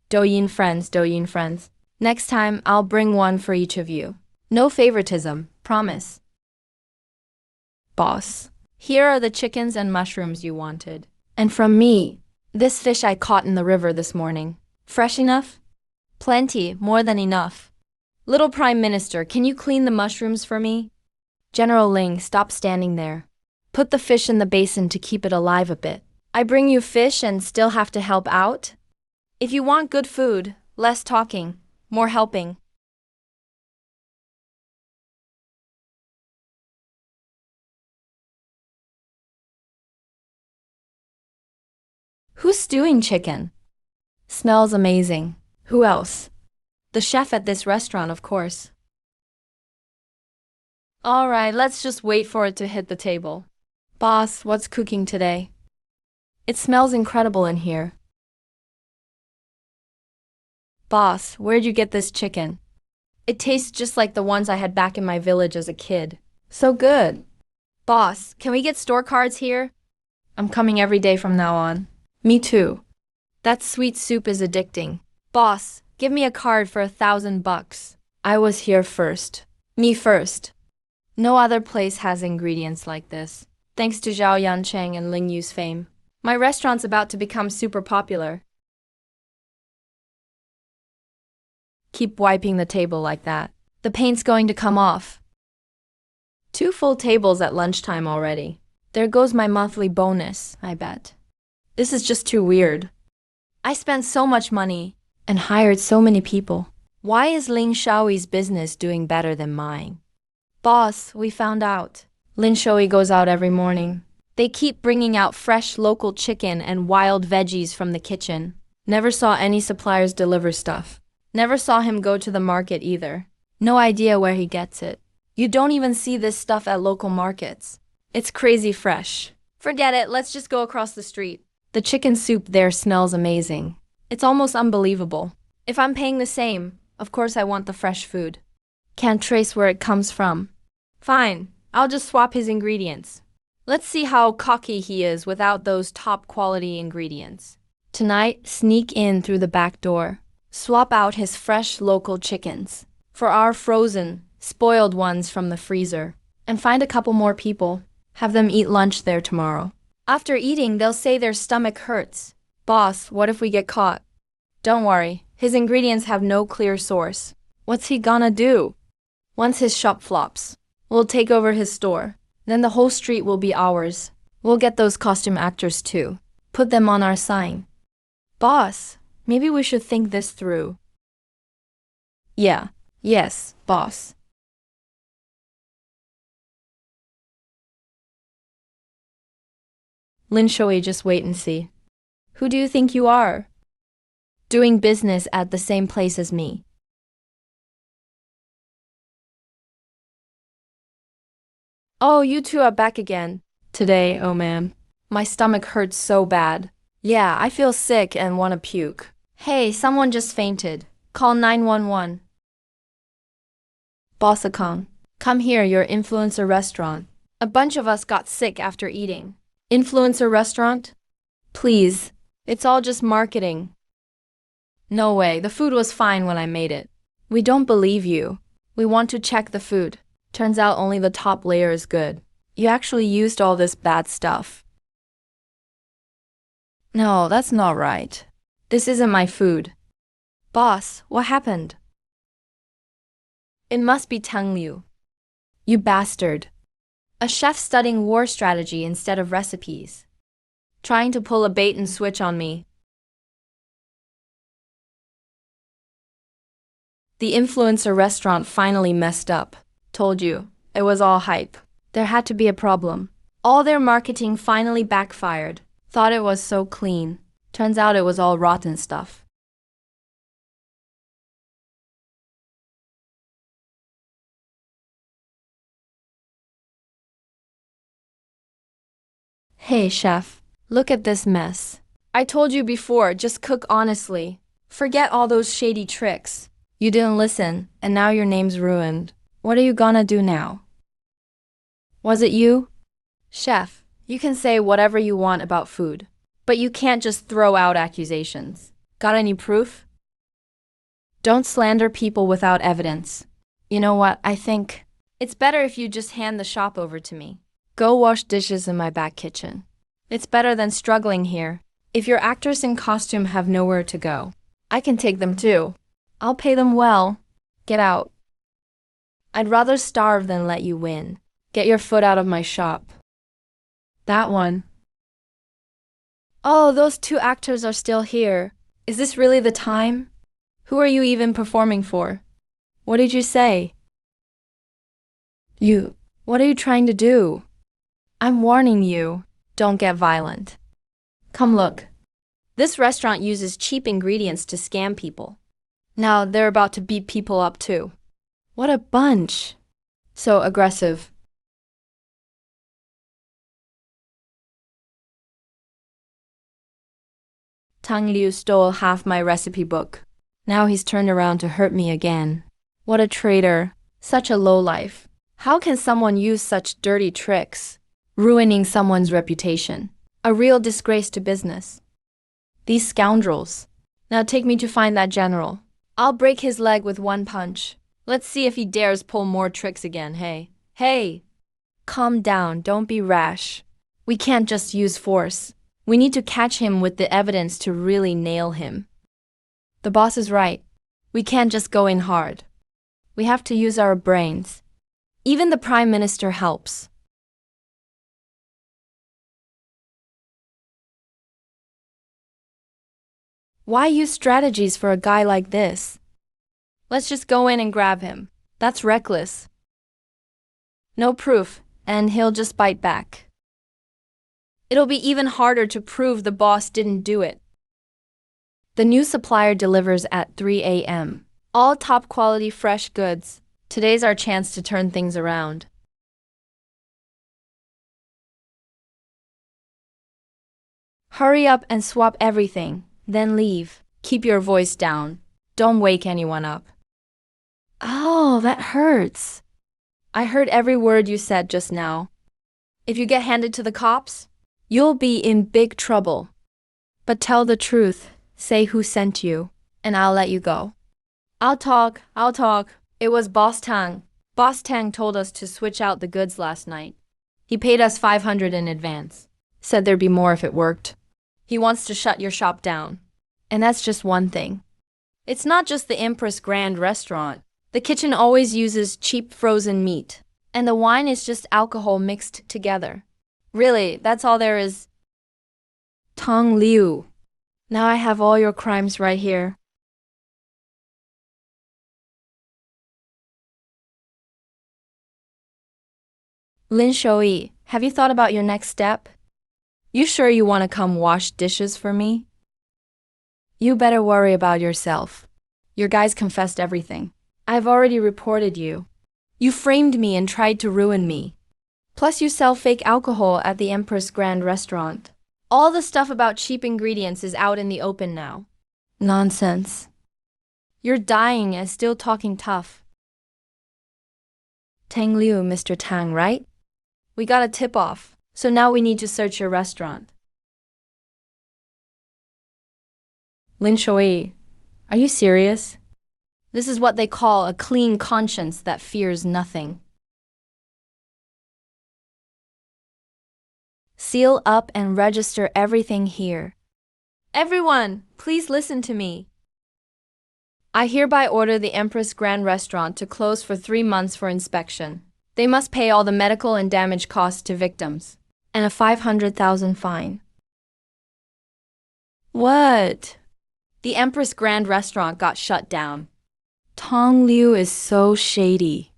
S1: Douyin friends. Next time, I'll bring one for each of you. No favoritism, promise. Boss, here are the chickens and mushrooms you wanted. And from me, this fish I caught in the river this morning. Fresh enough? Plenty, more than enough. Little Prime Minister, can you clean the mushrooms for me? General Ling, stop standing there. Put the fish in the basin to keep it alive a bit. I bring you fish and still have to help out? If you want good food, less talking, more helping. Who's stewing chicken? Smells amazing. Who else? The chef at this restaurant, of course. All right, let's just wait for it to hit the table. Boss, what's cooking today? It smells incredible in here. Boss, where'd you get this chicken? It tastes just like the ones I had back in my village as a kid. So good. Boss, can we get store cards here? I'm coming every day from now on. Me too. That sweet soup is addicting. Boss, give me a card for $1,000. I was here first. Me first. No other place has ingredients like this. Thanks to Zhao Yancheng and Ling Yu's fame. My restaurant's about to become super popular. Keep wiping the table like that. The paint's going to come off. 2 full tables at lunchtime already. There goes my monthly bonus, I bet. This is just too weird. I spent so much money and hired so many people. Why is Ling Shaoyi's business doing better than mine? Boss, we found out. Lin Shaoyi goes out every morning. They keep bringing out fresh local chicken and wild veggies from the kitchen. Never saw any suppliers deliver stuff. Never saw him go to the market either. No idea where he gets it. You don't even see this stuff at local markets. It's crazy fresh. Forget it, let's just go across the street. The chicken soup there smells amazing. It's almost unbelievable. If I'm paying the same, of course I want the fresh food. Can't trace where it comes from. Fine, I'll just swap his ingredients. Let's see how cocky he is without those top quality ingredients. Tonight, sneak in through the back door. Swap out his fresh local chickens for our frozen, spoiled ones from the freezer. And find a couple more people. Have them eat lunch there tomorrow. After eating, they'll say their stomach hurts. Boss, what if we get caught? Don't worry, his ingredients have no clear source. What's he gonna do? Once his shop flops, we'll take over his store. Then the whole street will be ours. We'll get those costume actors too. Put them on our sign. Boss, maybe we should think this through. Yes, boss. Lin Shui, just wait and see. Who do you think you are? Doing business at the same place as me. Oh, you two are back again. Today, oh man. My stomach hurts so bad. Yeah, I feel sick and want to puke. Hey, someone just fainted. Call 911. Bossakong, come here, your influencer restaurant. A bunch of us got sick after eating. Influencer restaurant? Please, it's all just marketing. No way, the food was fine when I made it. We don't believe you. We want to check the food. Turns out only the top layer is good. You actually used all this bad stuff. No, that's not right. This isn't my food. Boss, what happened? It must be Tang Liu. You bastard. A chef studying war strategy instead of recipes. Trying to pull a bait and switch on me. The influencer restaurant finally messed up. Told you, it was all hype. There had to be a problem. All their marketing finally backfired. Thought it was so clean. Turns out it was all rotten stuff. Hey, chef, look at this mess. I told you before, just cook honestly. Forget all those shady tricks. You didn't listen, and now your name's ruined. What are you gonna do now? Was it you? Chef, you can say whatever you want about food, but you can't just throw out accusations. Got any proof? Don't slander people without evidence. You know what, I think it's better if you just hand the shop over to me. Go wash dishes in my back kitchen. It's better than struggling here. If your actors in costume have nowhere to go, I can take them too. I'll pay them well. Get out. I'd rather starve than let you win. Get your foot out of my shop. That one. Oh, those two actors are still here. Is this really the time? Who are you even performing for? What did you say? What are you trying to do? I'm warning you, don't get violent. Come look. This restaurant uses cheap ingredients to scam people. Now they're about to beat people up too. What a bunch. So aggressive. Tang Liu stole half my recipe book. Now he's turned around to hurt me again. What a traitor. Such a lowlife. How can someone use such dirty tricks? Ruining someone's reputation. A real disgrace to business. These scoundrels. Now take me to find that general. I'll break his leg with one punch. Let's see if he dares pull more tricks again, hey. Hey! Calm down, don't be rash. We can't just use force. We need to catch him with the evidence to really nail him. The boss is right. We can't just go in hard. We have to use our brains. Even the Prime Minister helps. Why use strategies for a guy like this? Let's just go in and grab him. That's reckless. No proof, and he'll just bite back. It'll be even harder to prove the boss didn't do it. The new supplier delivers at 3 a.m. All top quality fresh goods. Today's our chance to turn things around. Hurry up and swap everything, then leave. Keep your voice down. Don't wake anyone up. Oh, that hurts. I heard every word you said just now. If you get handed to the cops, you'll be in big trouble. But tell the truth, say who sent you, and I'll let you go. I'll talk. It was Boss Tang. Boss Tang told us to switch out the goods last night. He paid us 500 in advance. Said there'd be more if it worked. He wants to shut your shop down. And that's just one thing. It's not just the Empress Grand Restaurant. The kitchen always uses cheap frozen meat. And the wine is just alcohol mixed together. Really, that's all there is. Tong Liu. Now I have all your crimes right here. Lin Shouyi, have you thought about your next step? You sure you want to come wash dishes for me? You better worry about yourself. Your guys confessed everything. I've already reported you. You framed me and tried to ruin me. Plus you sell fake alcohol at the Empress Grand Restaurant. All the stuff about cheap ingredients is out in the open now. Nonsense. You're dying and still talking tough. Tang Liu, Mr. Tang, right? We got a tip-off, so now we need to search your restaurant. Lin Shui, are you serious? This is what they call a clean conscience that fears nothing. Seal up and register everything here. Everyone, please listen to me. I hereby order the Empress Grand Restaurant to close for 3 months for inspection. They must pay all the medical and damage costs to victims, and a 500,000 fine. What? The Empress Grand Restaurant got shut down. Tong Liu is so shady.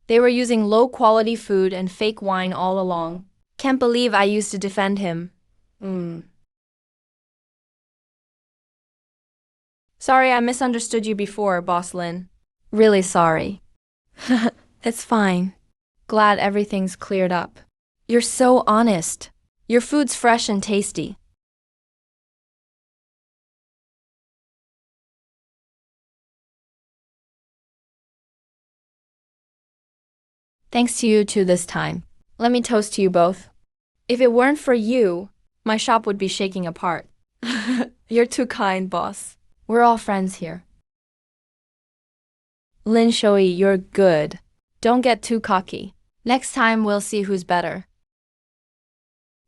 S1: They were using low-quality food and fake wine all along. Can't believe I used to defend him. Sorry, I misunderstood you before, Boss Lin. Really sorry. It's fine. Glad everything's cleared up. You're so honest. Your food's fresh and tasty. Thanks to you too this time. Let me toast to you both. If it weren't for you, my shop would be shaking apart. You're too kind, boss. We're all friends here. Lin Shui, you're good. Don't get too cocky. Next time we'll see who's better.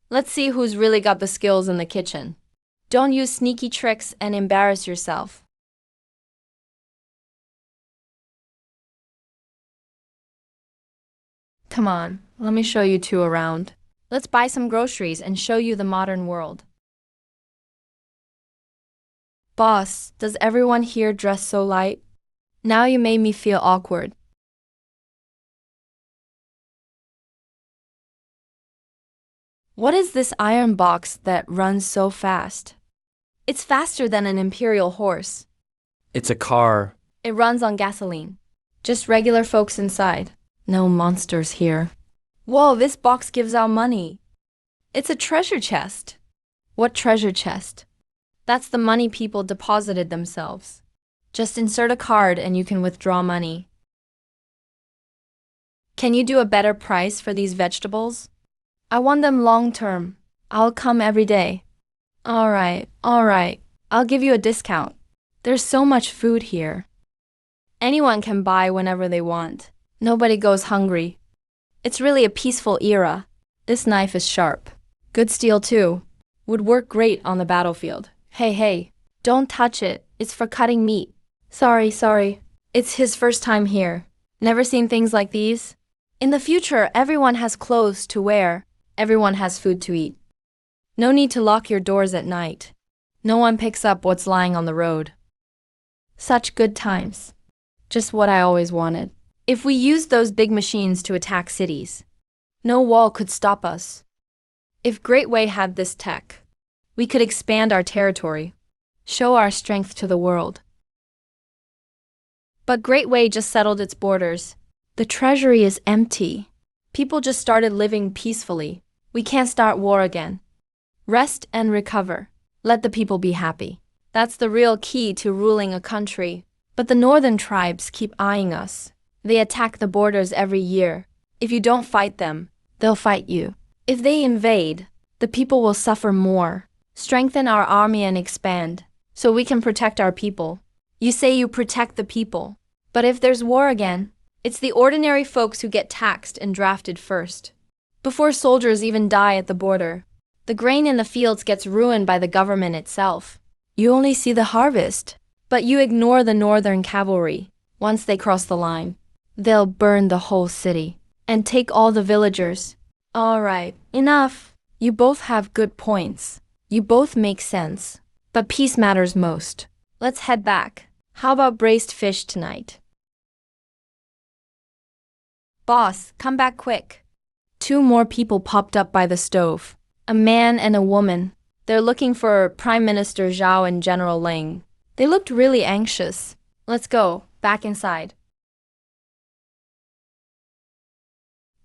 S1: Let's see who's really got the skills in the kitchen. Don't use sneaky tricks and embarrass yourself. Come on, let me show you two around. Let's buy some groceries and show you the modern world. Boss, does everyone here dress so light? Now you made me feel awkward. What is this iron box that runs so fast? It's faster than an imperial horse.
S3: It's a car.
S1: It runs on gasoline. Just regular folks inside. No monsters here. Whoa, this box gives out money. It's a treasure chest. What treasure chest? That's the money people deposited themselves. Just insert a card and you can withdraw money. Can you do a better price for these vegetables? I want them long term. I'll come every day. All right. I'll give you a discount. There's so much food here. Anyone can buy whenever they want. Nobody goes hungry. It's really a peaceful era. This knife is sharp. Good steel too. Would work great on the battlefield. Hey, don't touch it. It's for cutting meat. Sorry. It's his first time here. Never seen things like these? In the future, everyone has clothes to wear. Everyone has food to eat. No need to lock your doors at night. No one picks up what's lying on the road. Such good times. Just what I always wanted. If we used those big machines to attack cities, no wall could stop us. If Great Wei had this tech, we could expand our territory, show our strength to the world. But Great Wei just settled its borders. The treasury is empty. People just started living peacefully. We can't start war again. Rest and recover. Let the people be happy. That's the real key to ruling a country. But the northern tribes keep eyeing us. They attack the borders every year. If you don't fight them, they'll fight you. If they invade, the people will suffer more. Strengthen our army and expand, so we can protect our people. You say you protect the people, but if there's war again, it's the ordinary folks who get taxed and drafted first. before soldiers even die at the border. The grain in the fields gets ruined by the government itself. You only see the harvest, but you ignore the northern cavalry. Once they cross the line, they'll burn the whole city and take all the villagers. All right, enough. You both have good points. You both make sense. But peace matters most. Let's head back. How about braised fish tonight? Boss, come back quick. 2 more people popped up by the stove. A man and a woman. They're looking for Prime Minister Zhao and General Ling. They looked really anxious. Let's go, back inside.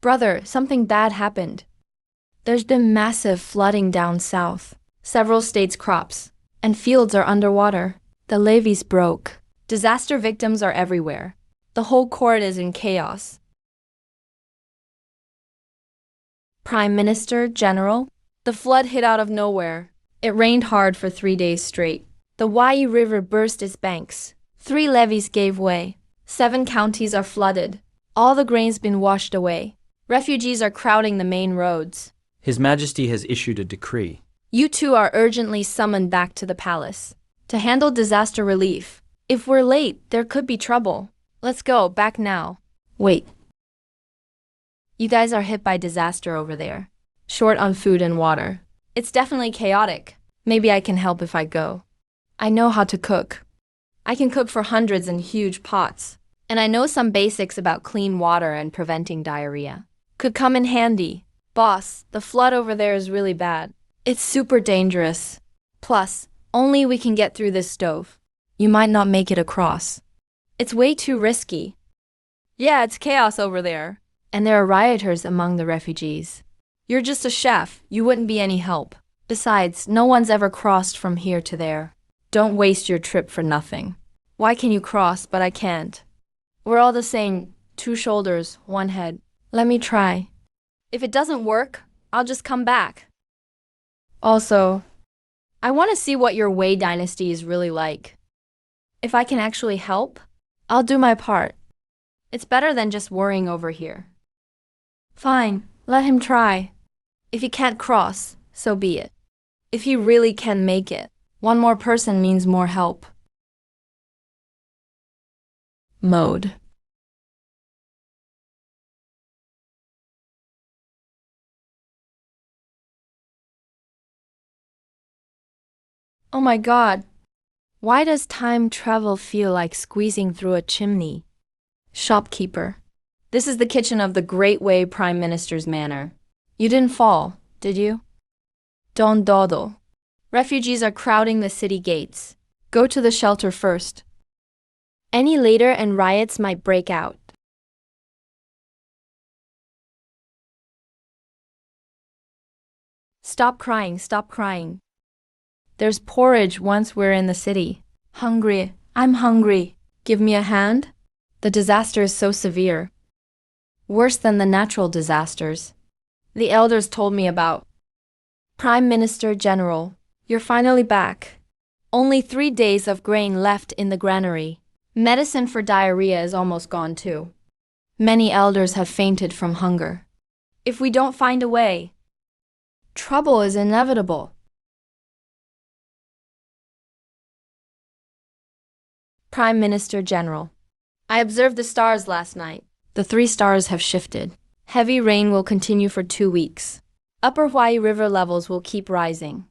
S1: Brother, something bad happened. There's been massive flooding down south. Several states' crops and fields are underwater. The levees broke. Disaster victims are everywhere. The whole court is in chaos. Prime Minister, General, the flood hit out of nowhere. It rained hard for 3 days straight. The Wai River burst its banks. 3 levees gave way. 7 counties are flooded. All the grain's been washed away. Refugees are crowding the main roads.
S3: His Majesty has issued a decree.
S1: You 2 are urgently summoned back to the palace to handle disaster relief. If we're late, there could be trouble. Let's go, back now. Wait. You guys are hit by disaster over there. Short on food and water. It's definitely chaotic. Maybe I can help if I go. I know how to cook. I can cook for hundreds in huge pots. And I know some basics about clean water and preventing diarrhea. Could come in handy. Boss, the flood over there is really bad. It's super dangerous. Plus, only we can get through this stove. You might not make it across. It's way too risky. Yeah, it's chaos over there. And there are rioters among the refugees. You're just a chef. You wouldn't be any help. Besides, no one's ever crossed from here to there. Don't waste your trip for nothing. Why can you cross, but I can't? We're all the same. 2 shoulders, 1 head. Let me try. If it doesn't work, I'll just come back. Also, I want to see what your Wei dynasty is really like. If I can actually help, I'll do my part. It's better than just worrying over here. Fine, let him try. If he can't cross, so be it. If he really can make it, 1 more person means more help. Mode. Oh my God. Why does time travel feel like squeezing through a chimney? Shopkeeper. This is the kitchen of the Great Wei Prime Minister's manor. You didn't fall, did you? Don't dawdle. Refugees are crowding the city gates. Go to the shelter first. Any later and riots might break out. Stop crying, stop crying. There's porridge once we're in the city. Hungry, I'm hungry. Give me a hand? The disaster is so severe. Worse than the natural disasters the elders told me about. Prime Minister General, you're finally back. Only 3 days of grain left in the granary. Medicine for diarrhea is almost gone too. Many elders have fainted from hunger. If we don't find a way, trouble is inevitable. Prime Minister General, I observed the stars last night. The 3 stars have shifted. Heavy rain will continue for 2 weeks. Upper Huai River levels will keep rising.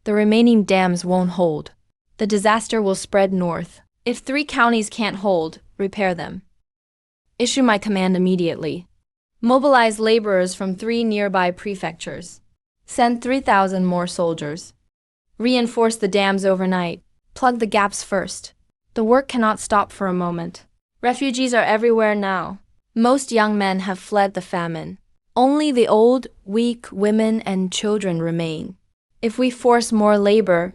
S1: The remaining dams won't hold. The disaster will spread north. If 3 counties can't hold, repair them. Issue my command immediately. Mobilize laborers from 3 nearby prefectures. Send 3,000 more soldiers. Reinforce the dams overnight. Plug the gaps first. The work cannot stop for a moment. Refugees are everywhere now. Most young men have fled the famine. Only the old, weak women and children remain. If we force more labor,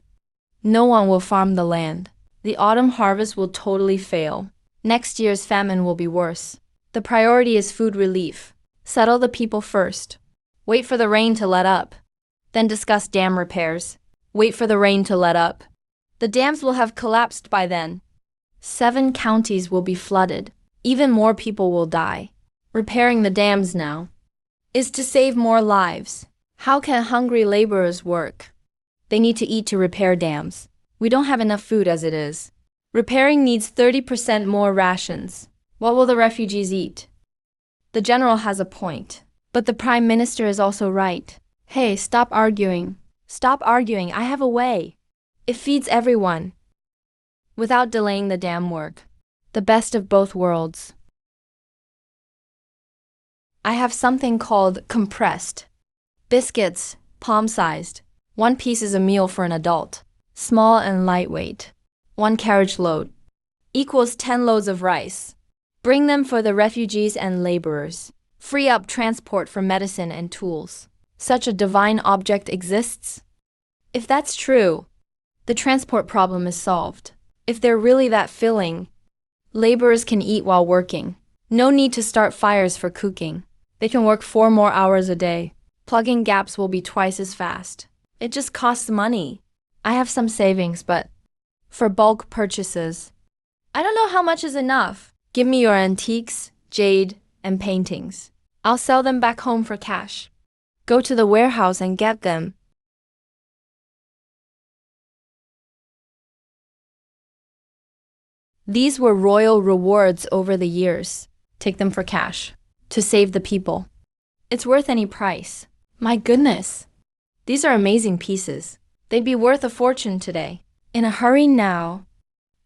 S1: no one will farm the land. The autumn harvest will totally fail. Next year's famine will be worse. The priority is food relief. Settle the people first. Wait for the rain to let up. Then discuss dam repairs. Wait for the rain to let up. The dams will have collapsed by then. 7 counties will be flooded. Even more people will die. Repairing the dams now. is to save more lives. How can hungry laborers work? They need to eat to repair dams. We don't have enough food as it is. Repairing needs 30% more rations. What will the refugees eat? The general has a point. But the prime minister is also right. Hey, stop arguing. Stop arguing, I have a way. It feeds everyone. Without delaying the dam work. The best of both worlds. I have something called compressed. Biscuits, palm-sized. One piece is a meal for an adult. Small and lightweight. 1 carriage load. Equals 10 loads of rice. Bring them for the refugees and laborers. Free up transport for medicine and tools. Such a divine object exists? If that's true, the transport problem is solved. If they're really that filling, laborers can eat while working. No need to start fires for cooking. They can work 4 more hours a day. Plugging gaps will be twice as fast. It just costs money. I have some savings, but for bulk purchases, I don't know how much is enough. Give me your antiques, jade, and paintings. I'll sell them back home for cash. Go to the warehouse and get them. These were royal rewards over the years. Take them for cash. To save the people. It's worth any price. My goodness. These are amazing pieces. They'd be worth a fortune today. In a hurry now.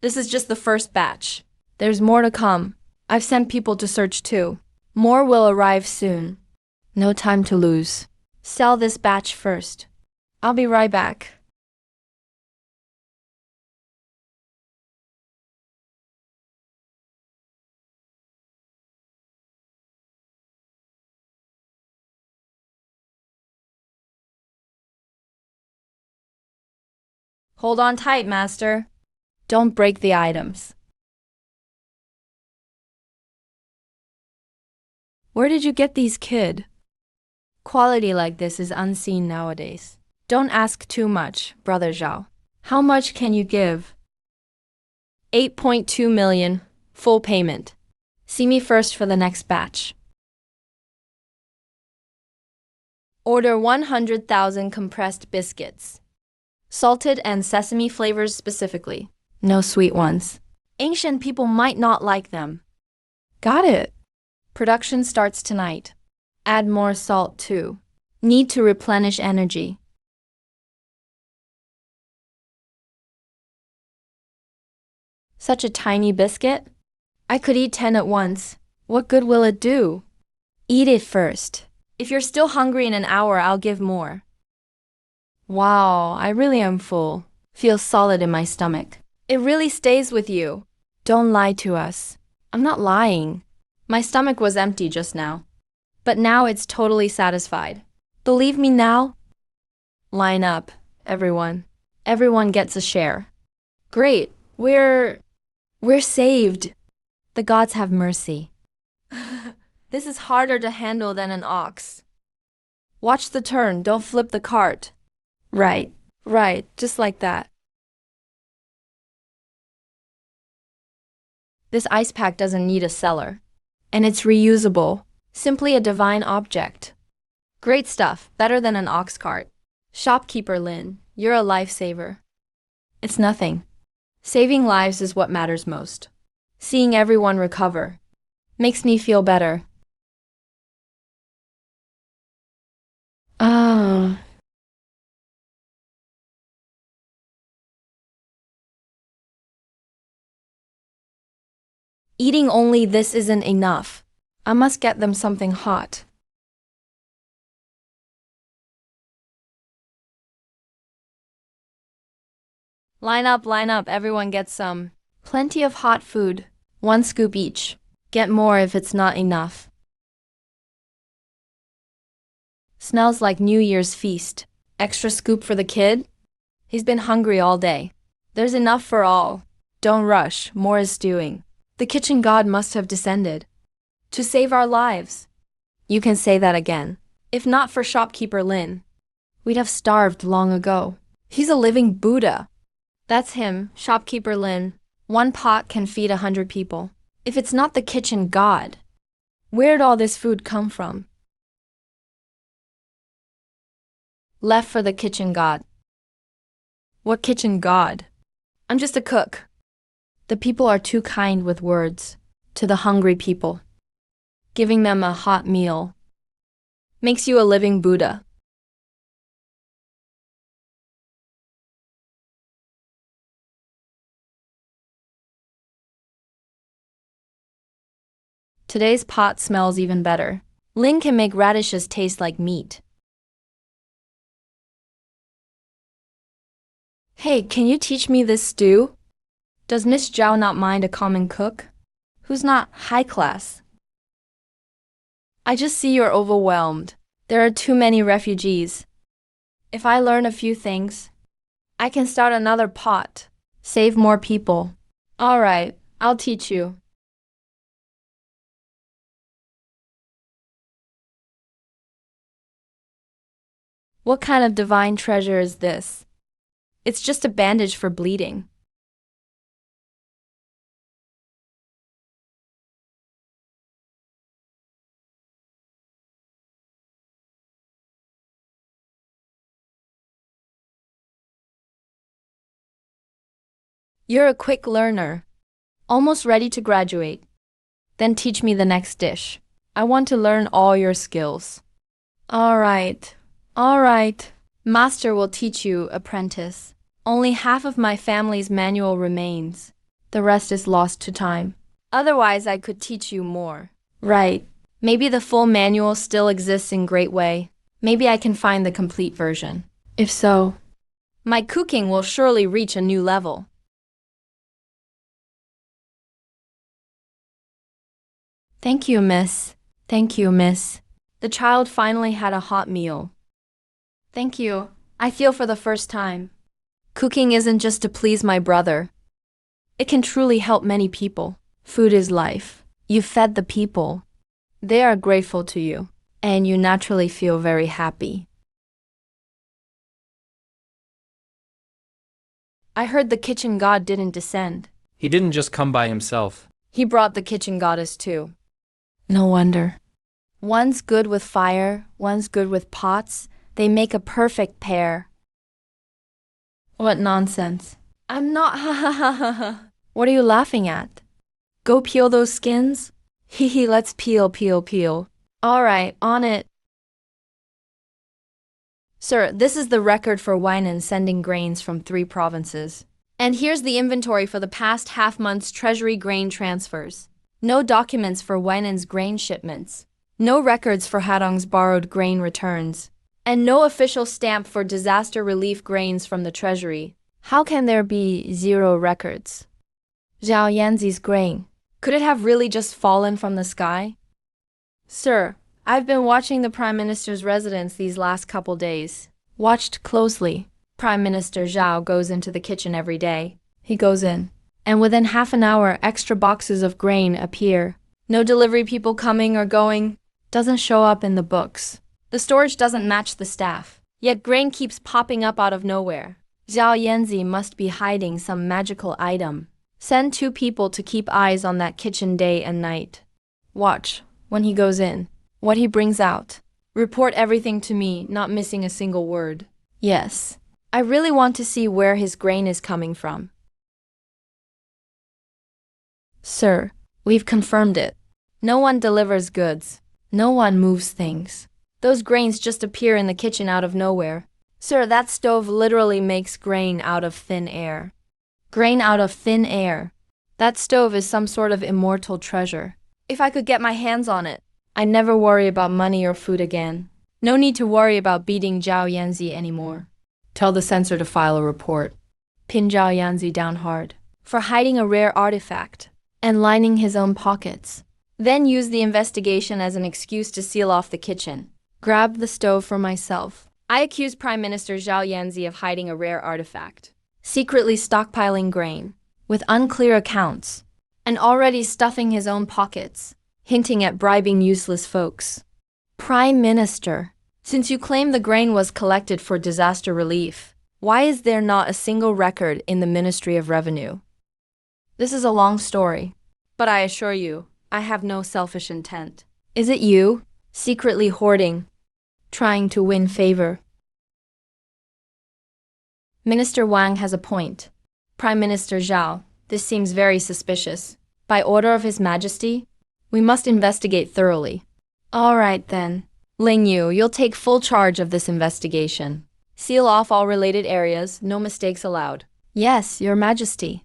S1: This is just the first batch. There's more to come. I've sent people to search too. More will arrive soon. No time to lose. Sell this batch first. I'll be right back. Hold on tight, master. Don't break the items. Where did you get these, kid? Quality like this is unseen nowadays. Don't ask too much, Brother Zhao. How much can you give? 8.2 million, full payment. See me first for the next batch. Order 100,000 compressed biscuits. Salted and sesame flavors specifically. No sweet ones. Ancient people might not like them. Got it. Production starts tonight. Add more salt too. Need to replenish energy. Such a tiny biscuit? I could eat 10 at once. What good will it do? Eat it first. If you're still hungry in an hour, I'll give more. Wow, I really am full. Feels solid in my stomach. It really stays with you. Don't lie to us. I'm not lying. My stomach was empty just now. But now it's totally satisfied. Believe me now? Line up, everyone. Everyone gets a share. Great, we're saved. The gods have mercy. This is harder to handle than an ox. Watch the turn, don't flip the cart. Right, just like that. This ice pack doesn't need a cellar. And it's reusable. Simply a divine object. Great stuff, better than an ox cart. Shopkeeper Lin, you're a lifesaver. It's nothing. Saving lives is what matters most. Seeing everyone recover makes me feel better. Eating only this isn't enough. I must get them something hot. Line up, everyone gets some. Plenty of hot food. 1 scoop each. Get more if it's not enough. Smells like New Year's feast. Extra scoop for the kid? He's been hungry all day. There's enough for all. Don't rush, more is stewing. The kitchen god must have descended. To save our lives. You can say that again. If not for shopkeeper Lin, we'd have starved long ago. He's a living Buddha. That's him, shopkeeper Lin. 1 pot can feed 100 people. If it's not the kitchen god, where'd all this food come from? Left for the kitchen god.
S2: What kitchen god?
S1: I'm just a cook. The people are too kind with words to the hungry people. Giving them a hot meal makes you a living Buddha. Today's pot smells even better. Lin can make radishes taste like meat. Hey, can you teach me this stew? Does Miss Zhao not mind a common cook? Who's not high class? I just see you're overwhelmed. There are too many refugees. If I learn a few things, I can start another pot. Save more people. All right, I'll teach you. What kind of divine treasure is this? It's just a bandage for bleeding. You're a quick learner, almost ready to graduate. Then teach me the next dish. I want to learn all your skills. All right. Master will teach you, apprentice. Only half of my family's manual remains. The rest is lost to time. Otherwise, I could teach you more. Right. Maybe the full manual still exists in Great Way. Maybe I can find the complete version. If so, my cooking will surely reach a new level. Thank you, miss. The child finally had a hot meal. Thank you. I feel for the first time. Cooking isn't just to please my brother. It can truly help many people. Food is life. You fed the people. They are grateful to you, and you naturally feel very happy. I heard the kitchen god didn't descend.
S3: He didn't just come by himself.
S1: He brought the kitchen goddess too. No wonder. One's good with fire, one's good with pots. They make a perfect pair. What nonsense. I'm not ha. What are you laughing at? Go peel those skins? Hee, let's peel. All right, on it. Sir, this is the record for Weinan sending grains from 3 provinces. And here's the inventory for the past half month's treasury grain transfers. No documents for Weinan's grain shipments. No records for Hadong's borrowed grain returns. And no official stamp for disaster relief grains from the treasury. How can there be 0 records? Zhao Yanzi's grain. Could it have really just fallen from the sky? Sir, I've been watching the Prime Minister's residence these last couple days. Watched closely. Prime Minister Zhao goes into the kitchen every day. He goes in. And within half an hour, extra boxes of grain appear. No delivery people coming or going. Doesn't show up in the books. The storage doesn't match the staff. Yet grain keeps popping up out of nowhere. Zhao Yanzi must be hiding some magical item. Send 2 people to keep eyes on that kitchen day and night. Watch, when he goes in, what he brings out. Report everything to me, not missing a single word. Yes, I really want to see where his grain is coming from. Sir, we've confirmed it. No one delivers goods. No one moves things. Those grains just appear in the kitchen out of nowhere. Sir, that stove literally makes grain out of thin air. Grain out of thin air. That stove is some sort of immortal treasure. If I could get my hands on it, I'd never worry about money or food again. No need to worry about beating Zhao Yanzi anymore. Tell the censor to file a report. Pin Zhao Yanzi down hard for hiding a rare artifact and lining his own pockets. Then use the investigation as an excuse to seal off the kitchen. Grab the stove for myself. I accuse Prime Minister Zhao Yanzi of hiding a rare artifact, secretly stockpiling grain, with unclear accounts, and already stuffing his own pockets, hinting at bribing useless folks. Prime Minister, since you claim the grain was collected for disaster relief, why is there not a single record in the Ministry of Revenue? This is a long story, but I assure you, I have no selfish intent. Is it you, secretly hoarding, trying to win favor? Minister Wang has a point. Prime Minister Zhao, this seems very suspicious. By order of His Majesty, we must investigate thoroughly. All right then. Ling Yu, you'll take full charge of this investigation. Seal off all related areas, no mistakes allowed. Yes, Your Majesty.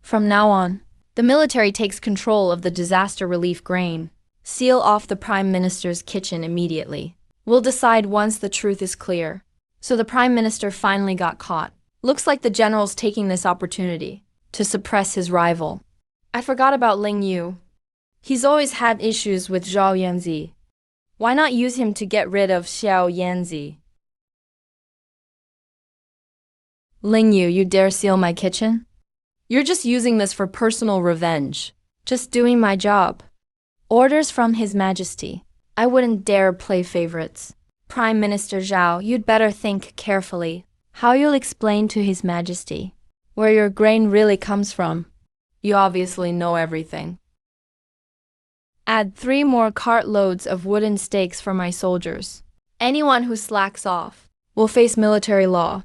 S1: From now on, the military takes control of the disaster relief grain. Seal off the Prime Minister's kitchen immediately. We'll decide once the truth is clear. So the Prime Minister finally got caught. Looks like the general's taking this opportunity to suppress his rival. I forgot about Ling Yu. He's always had issues with Zhao Yanzi. Why not use him to get rid of Xiao Yanzi? Ling Yu, you dare seal my kitchen? You're just using this for personal revenge. Just doing my job. Orders from His Majesty. I wouldn't dare play favorites. Prime Minister Zhao, you'd better think carefully how you'll explain to His Majesty where your grain really comes from. You obviously know everything. Add 3 more cartloads of wooden stakes for my soldiers. Anyone who slacks off will face military law.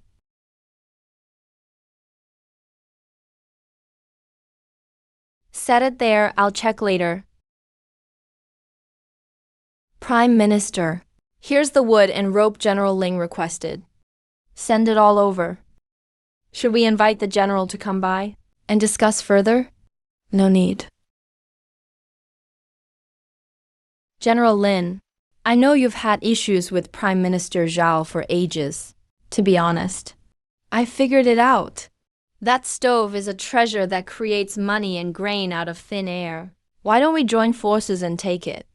S1: Set it there, I'll check later. Prime Minister, here's the wood and rope General Ling requested. Send it all over. Should we invite the general to come by and discuss further? No need. General Lin, I know you've had issues with Prime Minister Zhao for ages. To be honest, I figured it out. That stove is a treasure that creates money and grain out of thin air. Why don't we join forces and take it?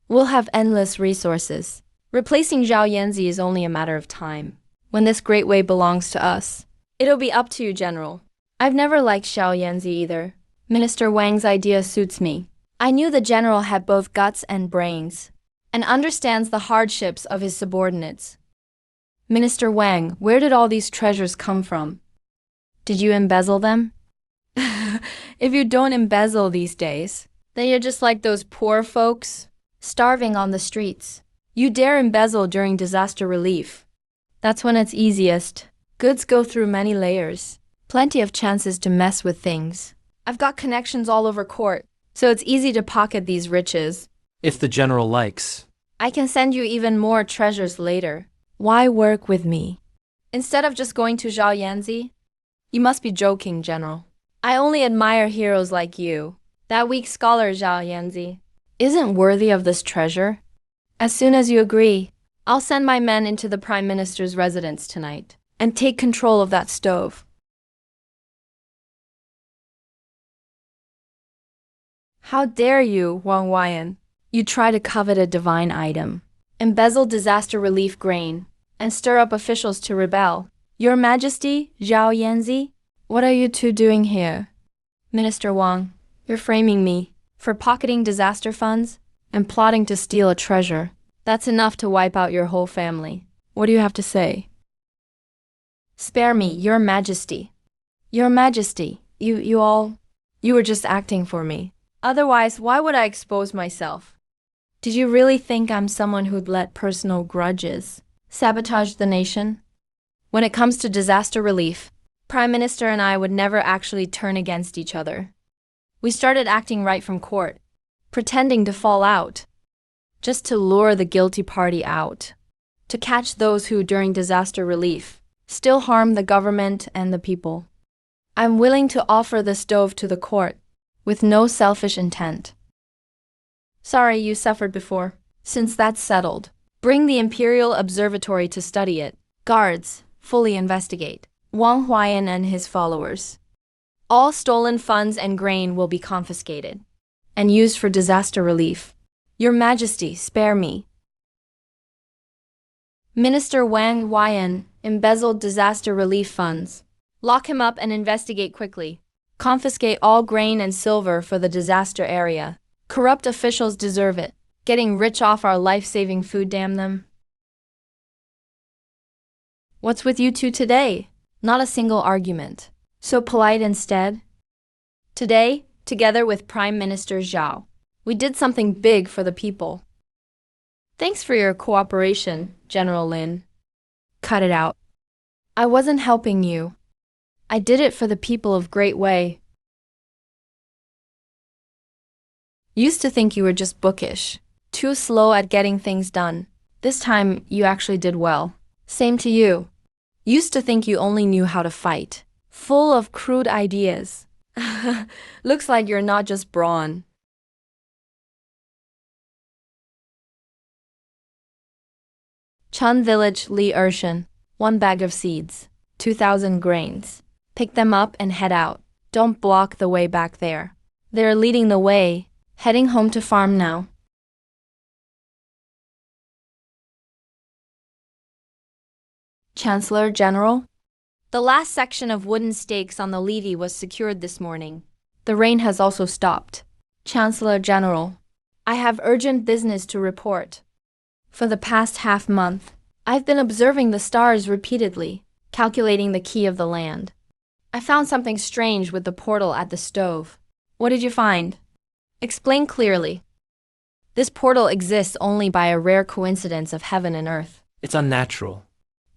S1: We'll have endless resources. Replacing Zhao Yanzi is only a matter of time. When this great way belongs to us, it'll be up to you, General. I've never liked Xiao Yanzi either. Minister Wang's idea suits me. I knew the general had both guts and brains, and understands the hardships of his subordinates. Minister Wang, where did all these treasures come from? Did you embezzle them? If you don't embezzle these days, then you're just like those poor folks, starving on the streets. You dare embezzle during disaster relief. That's when it's easiest. Goods go through many layers. Plenty of chances to mess with things. I've got connections all over court, so it's easy to pocket these riches.
S3: If the general likes.
S1: I can send you even more treasures later. Why work with me? Instead of just going to Zhao Yanzi? You must be joking, General. I only admire heroes like you. That weak scholar Zhao Yanzi isn't worthy of this treasure. As soon as you agree, I'll send my men into the Prime Minister's residence tonight and take control of that stove. How dare you, Wang Weian? You try to covet a divine item, embezzle disaster relief grain, and stir up officials to rebel. Your Majesty, Zhao Yanzi, what are you two doing here? Minister Wang, you're framing me for pocketing disaster funds and plotting to steal a treasure. That's enough to wipe out your whole family. What do you have to say? Spare me, Your Majesty. Your Majesty, you were just acting for me. Otherwise, why would I expose myself? Did you really think I'm someone who'd let personal grudges sabotage the nation? When it comes to disaster relief, Prime Minister and I would never actually turn against each other. We started acting right from court, pretending to fall out, just to lure the guilty party out, to catch those who, during disaster relief, still harm the government and the people. I'm willing to offer the stove to the court, with no selfish intent. Sorry you suffered before. Since that's settled, bring the Imperial Observatory to study it. Guards, fully investigate Wang Huayan and his followers. All stolen funds and grain will be confiscated and used for disaster relief. Your Majesty, spare me. Minister Wang Weian embezzled disaster relief funds. Lock him up and investigate quickly. Confiscate all grain and silver for the disaster area. Corrupt officials deserve it. Getting rich off our life-saving food, damn them. What's with you two today? Not a single argument. So polite instead. Today, together with Prime Minister Zhao, we did something big for the people. Thanks for your cooperation, General Lin. Cut it out. I wasn't helping you. I did it for the people of Great Way. Used to think you were just bookish, too slow at getting things done. This time, you actually did well. Same to you. Used to think you only knew how to fight. Full of crude ideas. Looks like you're not just brawn. Chun Village, Li Urshan. 1 bag of seeds. 2,000 grains. Pick them up and head out. Don't block the way back there. They're leading the way, heading home to farm now. Chancellor General? The last section of wooden stakes on the levee was secured this morning. The rain has also stopped. Chancellor General, I have urgent business to report. For the past half month, I've been observing the stars repeatedly, calculating the key of the land. I found something strange with the portal at the stove. What did you find? Explain clearly. This portal exists only by a rare coincidence of heaven and earth.
S3: It's unnatural.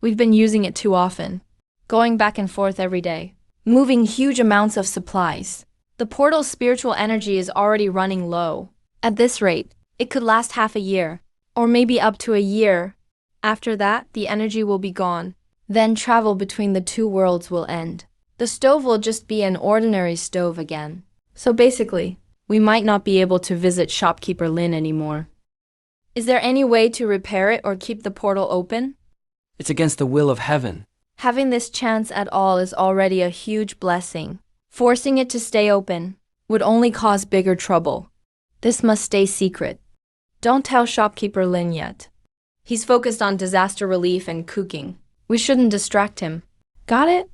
S1: We've been using it too often, going back and forth every day, moving huge amounts of supplies. The portal's spiritual energy is already running low. At this rate, it could last half a year, or maybe up to a year. After that, the energy will be gone. Then travel between the two worlds will end. The stove will just be an ordinary stove again. So basically, we might not be able to visit shopkeeper Lin anymore. Is there any way to repair it or keep the portal open?
S3: It's against the will of heaven.
S1: Having this chance at all is already a huge blessing. Forcing it to stay open would only cause bigger trouble. This must stay secret. Don't tell shopkeeper Lin yet. He's focused on disaster relief and cooking. We shouldn't distract him. Got it?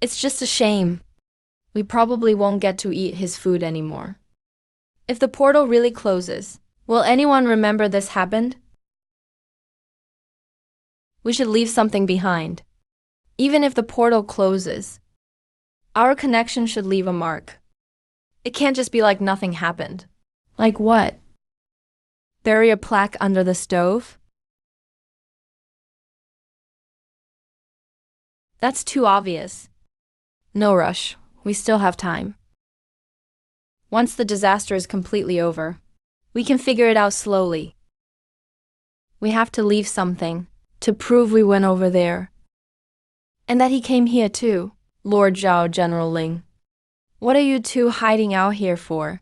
S1: It's just a shame. We probably won't get to eat his food anymore. If the portal really closes, will anyone remember this happened? We should leave something behind. Even if the portal closes, our connection should leave a mark. It can't just be like nothing happened. Like what? Bury a plaque under the stove? That's too obvious. No rush. We still have time. Once the disaster is completely over, we can figure it out slowly. We have to leave something to prove we went over there. And that he came here too, Lord Zhao, General Ling. What are you two hiding out here for?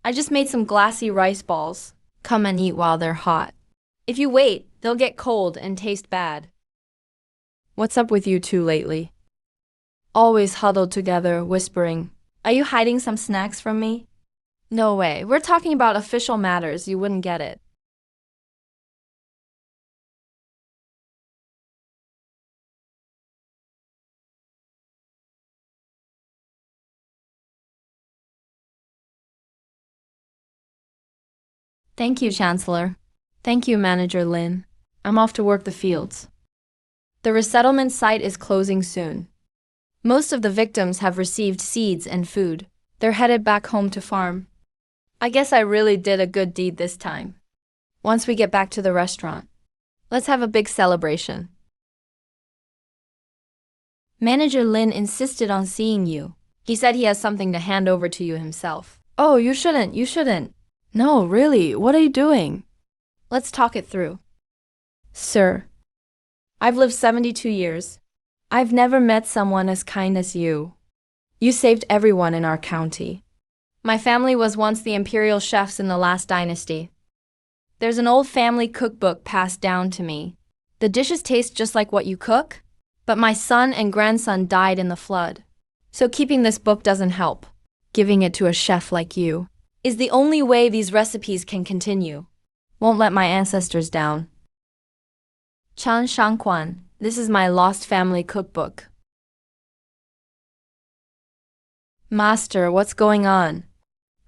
S1: I just made some glassy rice balls. Come and eat while they're hot. If you wait, they'll get cold and taste bad. What's up with you two lately? Always huddled together, whispering. Are you hiding some snacks from me? No way. We're talking about official matters. You wouldn't get it. Thank you, Chancellor. Thank you, Manager Lin. I'm off to work the fields. The resettlement site is closing soon. Most of the victims have received seeds and food. They're headed back home to farm. I guess I really did a good deed this time. Once we get back to the restaurant, let's have a big celebration. Manager Lin insisted on seeing you. He said he has something to hand over to you himself. Oh, you shouldn't. No, really, what are you doing? Let's talk it through. Sir, I've lived 72 years. I've never met someone as kind as you. You saved everyone in our county. My family was once the imperial chefs in the last dynasty. There's an old family cookbook passed down to me. The dishes taste just like what you cook, but my son and grandson died in the flood. So keeping this book doesn't help. Giving it to a chef like you is the only way these recipes can continue. Won't let my ancestors down. Chan Shangquan, this is my lost family cookbook. Master, what's going on?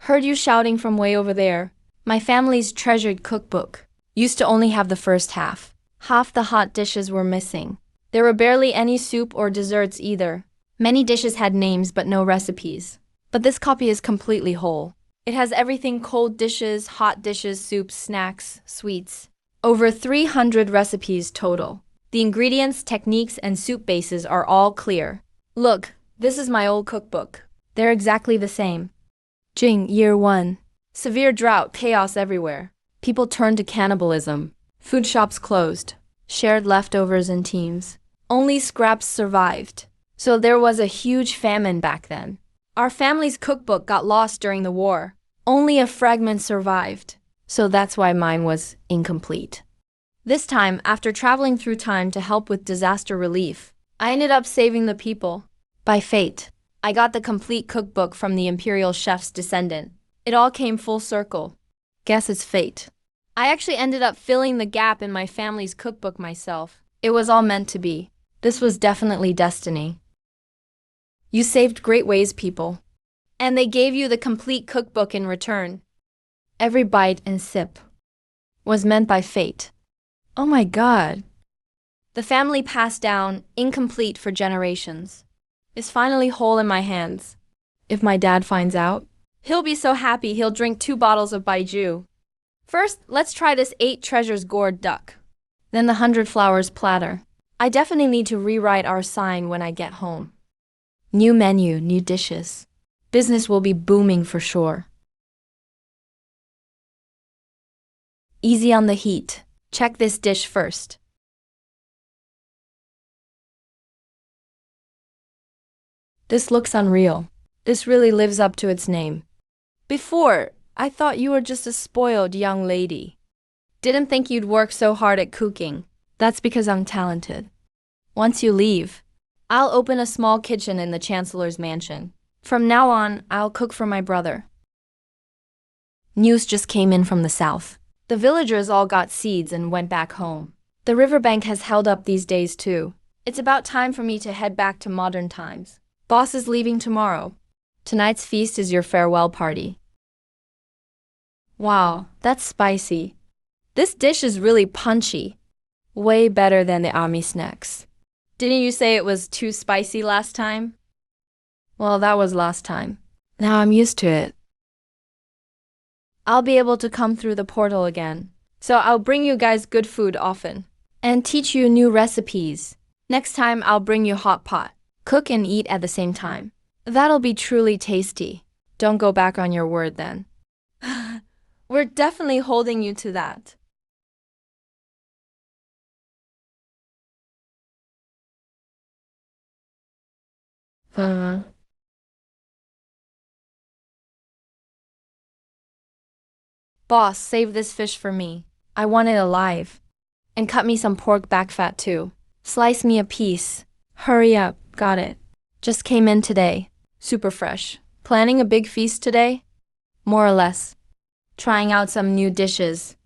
S1: Heard you shouting from way over there. My family's treasured cookbook used to only have the first half. Half the hot dishes were missing. There were barely any soup or desserts either. Many dishes had names but no recipes. But this copy is completely whole. It has everything: cold dishes, hot dishes, soups, snacks, sweets. Over 300 recipes total. The ingredients, techniques, and soup bases are all clear. Look, this is my old cookbook. They're exactly the same.
S2: Jing, Year 1.
S1: Severe drought, chaos everywhere. People turned to cannibalism. Food shops closed. Shared leftovers in teams. Only scraps survived. So there was a huge famine back then. Our family's cookbook got lost during the war. Only a fragment survived. So that's why mine was incomplete. This time, after traveling through time to help with disaster relief, I ended up saving the people. By fate, I got the complete cookbook from the imperial chef's descendant. It all came full circle.
S2: Guess it's fate.
S1: I actually ended up filling the gap in my family's cookbook myself. It was all meant to be. This was definitely destiny. You saved great ways, people. And they gave you the complete cookbook in return. Every bite and sip was meant by fate.
S2: Oh my God.
S1: The family passed down, incomplete for generations, is finally whole in my hands.
S2: If my dad finds out,
S1: He'll be so happy he'll drink 2 bottles of baijiu. First, let's try this 8 treasures gourd duck. Then the 100 flowers platter. I definitely need to rewrite our sign when I get home. New menu, new dishes. Business will be booming for sure. Easy on the heat. Check this dish first. This looks unreal. This really lives up to its name. Before, I thought you were just a spoiled young lady. Didn't think you'd work so hard at cooking. That's because I'm talented. Once you leave, I'll open a small kitchen in the Chancellor's mansion. From now on, I'll cook for my brother. News just came in from the south. The villagers all got seeds and went back home. The riverbank has held up these days too. It's about time for me to head back to modern times. Boss is leaving tomorrow. Tonight's feast is your farewell party. Wow, that's spicy. This dish is really punchy. Way better than the army snacks. Didn't you say it was too spicy last time? Well, that was last time.
S2: now I'm used to it.
S1: I'll be able to come through the portal again. So I'll bring you guys good food often. And teach you new recipes. Next time I'll bring you hot pot. Cook and eat at the same time. That'll be truly tasty. Don't go back on your word then. We're definitely holding you to that. Boss, save this fish for me. I want it alive. And cut me some pork back fat too. Slice me a piece. Hurry up, got it. Just came in today. Super fresh. Planning a big feast today? More or less. Trying out some new dishes.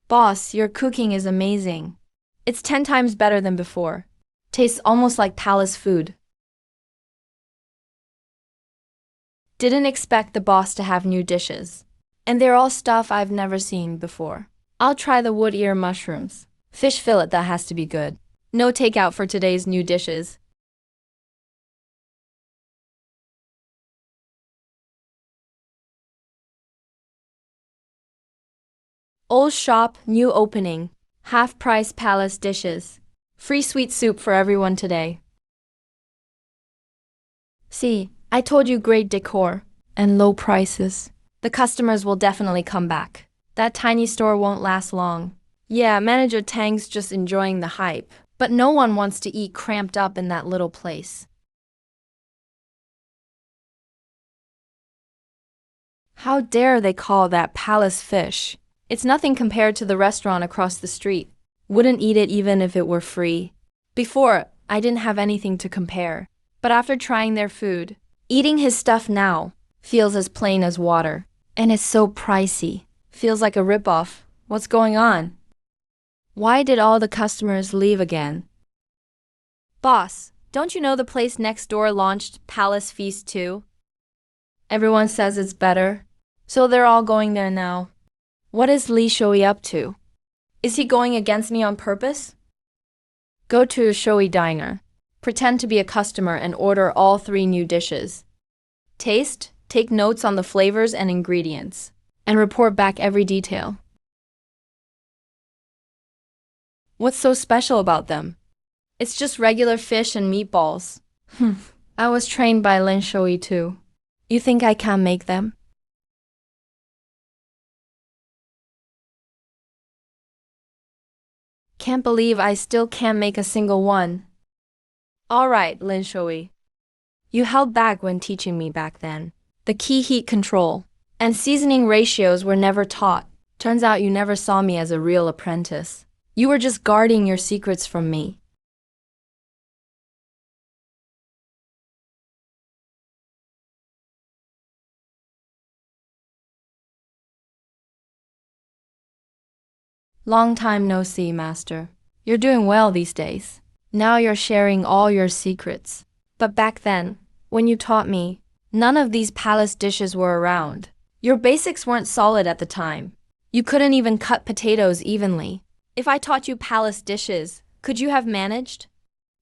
S1: Boss, your cooking is amazing. It's 10 times better than before. Tastes almost like palace food. Didn't expect the boss to have new dishes. And they're all stuff I've never seen before. I'll try the wood ear mushrooms. Fish fillet, that has to be good. No takeout for today's new dishes. Old shop, new opening. Half-price palace dishes. Free sweet soup for everyone today. See, I told you great decor.
S2: And low prices.
S1: The customers will definitely come back. That tiny store won't last long. Yeah, Manager Tang's just enjoying the hype. But no one wants to eat cramped up in that little place. How dare they call that palace fish? It's nothing compared to the restaurant across the street. Wouldn't eat it even if it were free. Before, I didn't have anything to compare. But after trying their food, eating his stuff now feels as plain as water. And it's so pricey. Feels like a ripoff. What's going on? Why did all the customers leave again? Boss, don't you know the place next door launched Palace Feast too? Everyone says it's better, so they're all going there now. What is Li Shoei up to? Is he going against me on purpose? Go to a Shoei diner. Pretend to be a customer and order all 3 new dishes. Taste, take notes on the flavors and ingredients, and report back every detail. What's so special about them? It's just regular fish and meatballs. I was trained by Lin Shui too. You think I can make them? Can't believe I still can't make a single one. Alright, Lin Shui. You held back when teaching me back then. The key heat control and seasoning ratios were never taught. Turns out you never saw me as a real apprentice. You were just guarding your secrets from me. Long time no see, Master. You're doing well these days. Now you're sharing all your secrets. But back then, when you taught me, none of these palace dishes were around. Your basics weren't solid at the time. You couldn't even cut potatoes evenly. If I taught you palace dishes, could you have managed?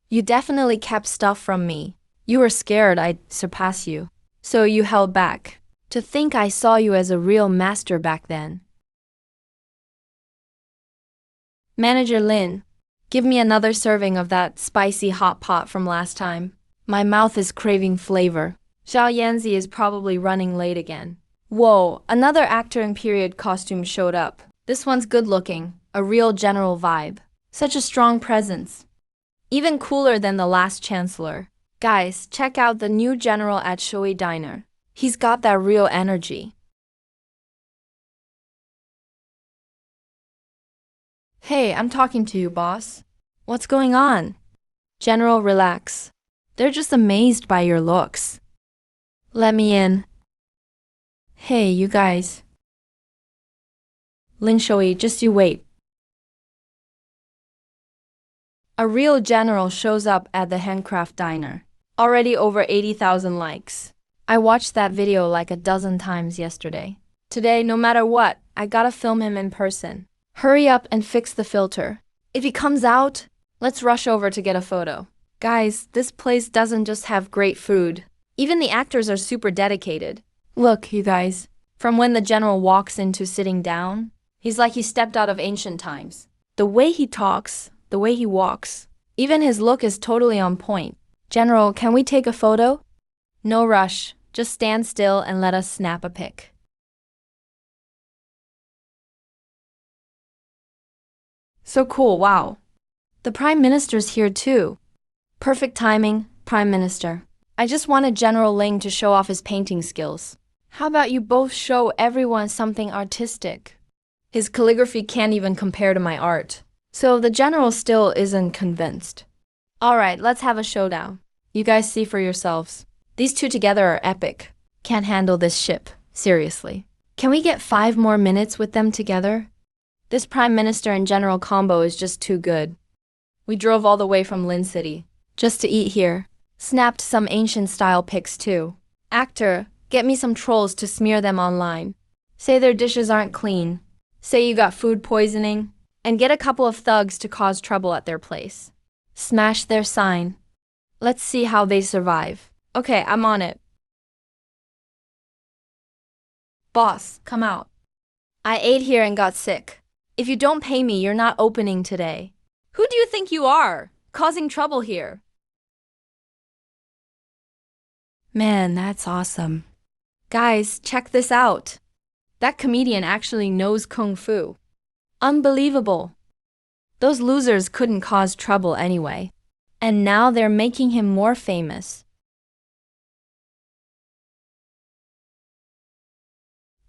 S1: You definitely kept stuff from me. You were scared I'd surpass you. So you held back. To think I saw you as a real master back then. Manager Lin, give me another serving of that spicy hot pot from last time. My mouth is craving flavor. Xiao Yanzi is probably running late again. Whoa, another actor in period costume showed up. This one's good looking, a real general vibe. Such a strong presence. Even cooler than the last chancellor. Guys, check out the new general at Shui Diner. He's got that real energy. Hey, I'm talking to you, boss. What's going on? General, relax. They're just amazed by your looks. Let me in. Hey, you guys. Lin Shui, just you wait. A real general shows up at the handcraft diner. Already over 80,000 likes. I watched that video like a dozen times yesterday. Today, no matter what, I gotta film him in person. Hurry up and fix the filter. If he comes out, let's rush over to get a photo. Guys, this place doesn't just have great food. Even the actors are super dedicated. Look, you guys. From when the general walks into sitting down, he's like he stepped out of ancient times. The way he talks, the way he walks, even his look is totally on point. General, can we take a photo? No rush. Just stand still and let us snap a pic. So cool, wow. The Prime Minister's here too. Perfect timing, Prime Minister. I just wanted General Ling to show off his painting skills. How about you both show everyone something artistic? His calligraphy can't even compare to my art. So the general still isn't convinced. Alright, let's have a showdown. You guys see for yourselves. These two together are epic. Can't handle this ship, seriously. Can we get 5 more minutes with them together? This Prime Minister and General combo is just too good. We drove all the way from Lin City, just to eat here. Snapped some ancient style pics too. Actor, get me some trolls to smear them online. Say their dishes aren't clean. Say you got food poisoning. And get a couple of thugs to cause trouble at their place. Smash their sign. Let's see how they survive. Okay, I'm on it. Boss, come out. I ate here and got sick. If you don't pay me, you're not opening today. Who do you think you are? Causing trouble here. Man, that's awesome. Guys, check this out. That comedian actually knows Kung Fu. Unbelievable. Those losers couldn't cause trouble anyway. And now they're making him more famous.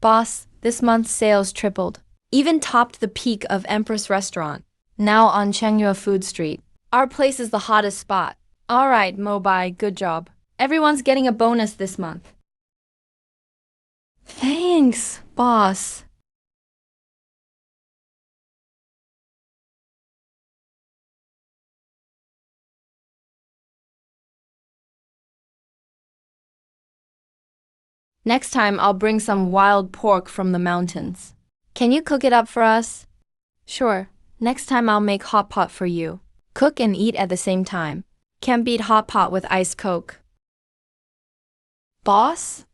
S1: Boss, this month's sales tripled. Even topped the peak of Empress Restaurant. Now on Chengyue Food Street. Our place is the hottest spot. Alright, Mobai, good job. Everyone's getting a bonus this month. Thanks, boss. Next time I'll bring some wild pork from the mountains. Can you cook it up for us? Sure. Next time I'll make hot pot for you. Cook and eat at the same time. Can't beat hot pot with iced Coke. Boss?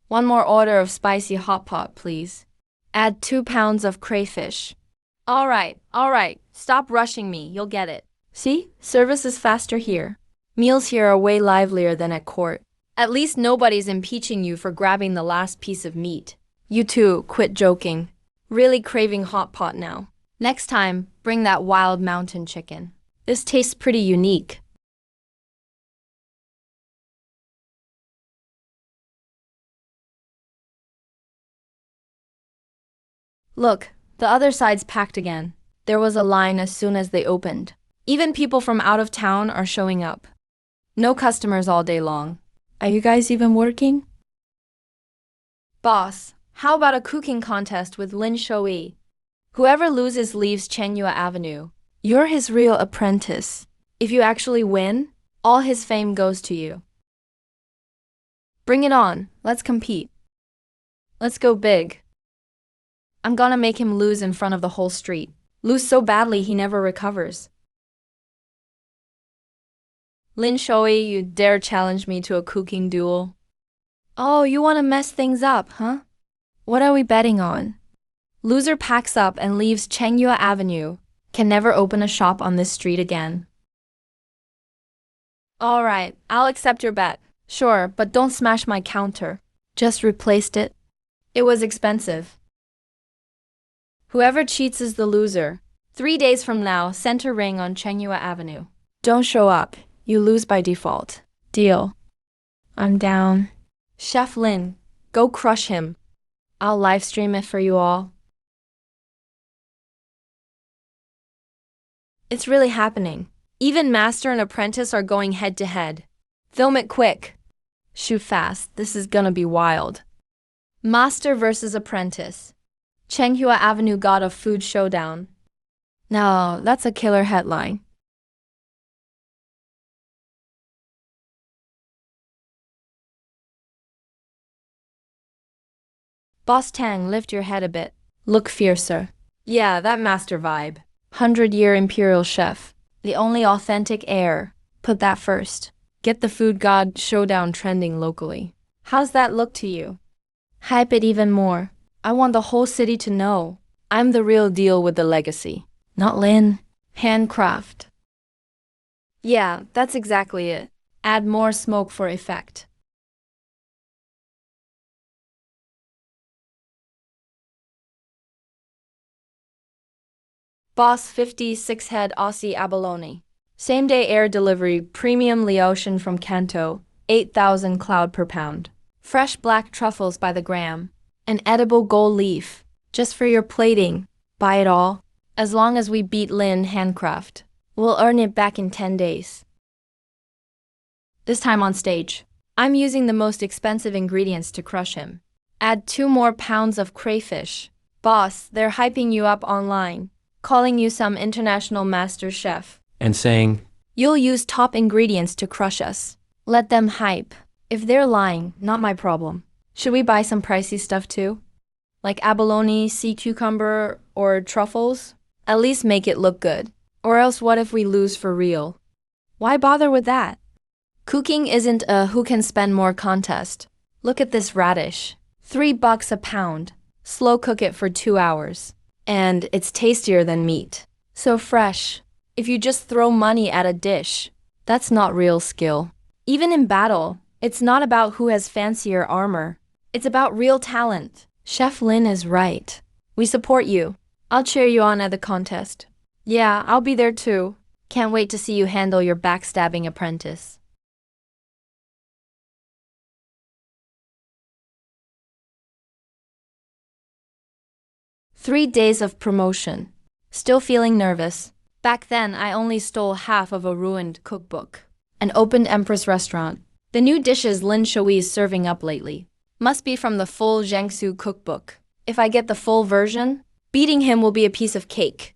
S1: One more order of spicy hot pot, please. Add 2 pounds of crayfish. All right. Stop rushing me. You'll get it. See? Service is faster here. Meals here are way livelier than at court. At least nobody's impeaching you for grabbing the last piece of meat. You two, quit joking. Really craving hot pot now. Next time, bring that wild mountain chicken. This tastes pretty unique. Look, the other side's packed again. There was a line as soon as they opened. Even people from out of town are showing up. No customers all day long.
S2: Are you guys even working?
S1: Boss, how about a cooking contest with Lin Shui? Whoever loses leaves Chenyua Avenue. You're his real apprentice. If you actually win, all his fame goes to you. Bring it on. Let's compete. Let's go big. I'm gonna make him lose in front of the whole street. Lose so badly he never recovers. Lin Shui, you dare challenge me to a cooking duel? Oh, you want to mess things up, huh? What are we betting on? Loser packs up and leaves Chenyua Avenue. Can never open a shop on this street again. All right, I'll accept your bet. Sure, but don't smash my counter. Just replaced it. It was expensive. Whoever cheats is the loser. 3 days from now, center ring on Chenyua Avenue. Don't show up. You lose by default. Deal.
S2: I'm down.
S1: Chef Lin, go crush him. I'll live stream it for you all. It's really happening. Even master and apprentice are going head to head. Film it quick. Shoot fast. This is gonna be wild. Master versus apprentice. Chenyua Avenue God of Food Showdown. Now, that's a killer headline. Boss Tang, lift your head a bit. Look fiercer. Yeah, that master vibe. 100-year imperial chef. The only authentic heir. Put that first. Get the food god showdown trending locally. How's that look to you? Hype it even more. I want the whole city to know. I'm the real deal with the legacy. Not Lin. Handcraft. Yeah, that's exactly it. Add more smoke for effect. Boss 56 head Aussie abalone. Same day air delivery, premium Laotian from Kanto, 8,000 cloud per pound. Fresh black truffles by the gram. An edible gold leaf. Just for your plating. Buy it all. As long as we beat Lin Handcraft. We'll earn it back in 10 days. This time on stage. I'm using the most expensive ingredients to crush him. Add 2 more pounds of crayfish. Boss, they're hyping you up online. Calling you some international master chef.
S3: And saying,
S1: You'll use top ingredients to crush us. Let them hype. If they're lying, not my problem. Should we buy some pricey stuff too? Like abalone, sea cucumber, or truffles? At least make it look good. Or else what if we lose for real? Why bother with that? Cooking isn't a who can spend more contest. Look at this radish. $3 a pound. Slow cook it for 2 hours. And it's tastier than meat. So fresh. If you just throw money at a dish, that's not real skill. Even in battle, it's not about who has fancier armor. It's about real talent. Chef Lin is right. We support you. I'll cheer you on at the contest. Yeah, I'll be there too. Can't wait to see you handle your backstabbing apprentice. Three days of promotion. Still feeling nervous. Back then, I only stole half of a ruined cookbook. An opened Empress restaurant. The new dishes Lin Shui is serving up lately. Must be from the full Jiangsu cookbook. If I get the full version, beating him will be a piece of cake.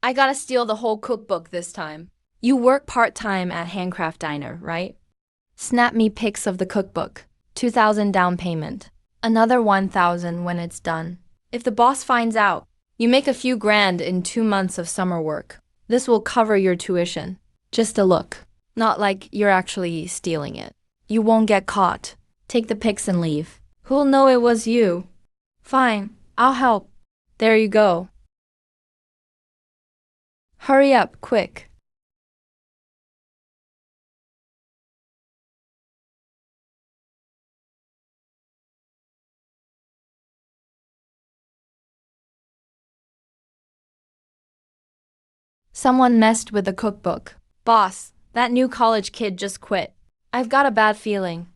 S1: I gotta steal the whole cookbook this time. You work part-time at Handcraft Diner, right? Snap me pics of the cookbook. 2,000 down payment. Another 1,000 when it's done. If the boss finds out, you make a few grand in 2 months of summer work. This will cover your tuition. Just a look. Not like you're actually stealing it. You won't get caught. Take the pics and leave. Who'll know it was you? Fine, I'll help. There you go. Hurry up, quick. Someone messed with the cookbook. Boss, that new college kid just quit. I've got a bad feeling.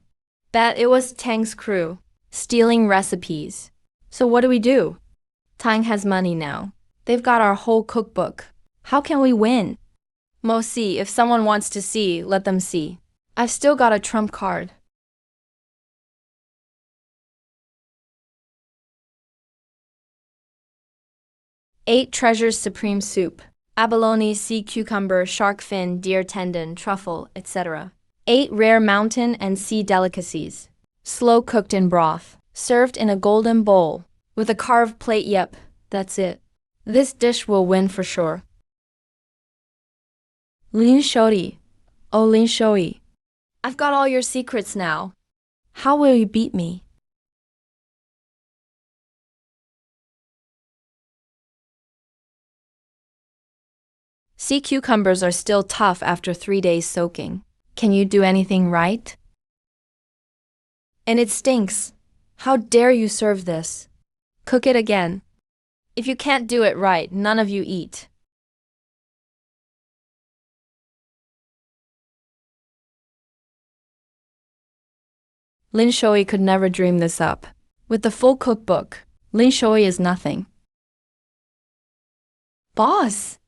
S1: Bet it was Tang's crew, stealing recipes. So what do? Tang has money now. They've got our whole cookbook. How can we win? Mo see, if someone wants to see, let them see. I've still got a trump card. Eight treasures supreme soup. Abalone, sea cucumber, shark fin, deer tendon, truffle, etc. 8 rare mountain and sea delicacies. Slow cooked in broth. Served in a golden bowl. With a carved plate, yep, that's it. This dish will win for sure. Lin Shouyi. Oh, Lin Shouyi. I've got all your secrets now. How will you beat me? Sea cucumbers are still tough after 3 days soaking. Can you do anything right? And it stinks. How dare you serve this? Cook it again. If you can't do it right, none of you eat. Lin Shouyi could never dream this up. With the full cookbook, Lin Shouyi is nothing. Boss!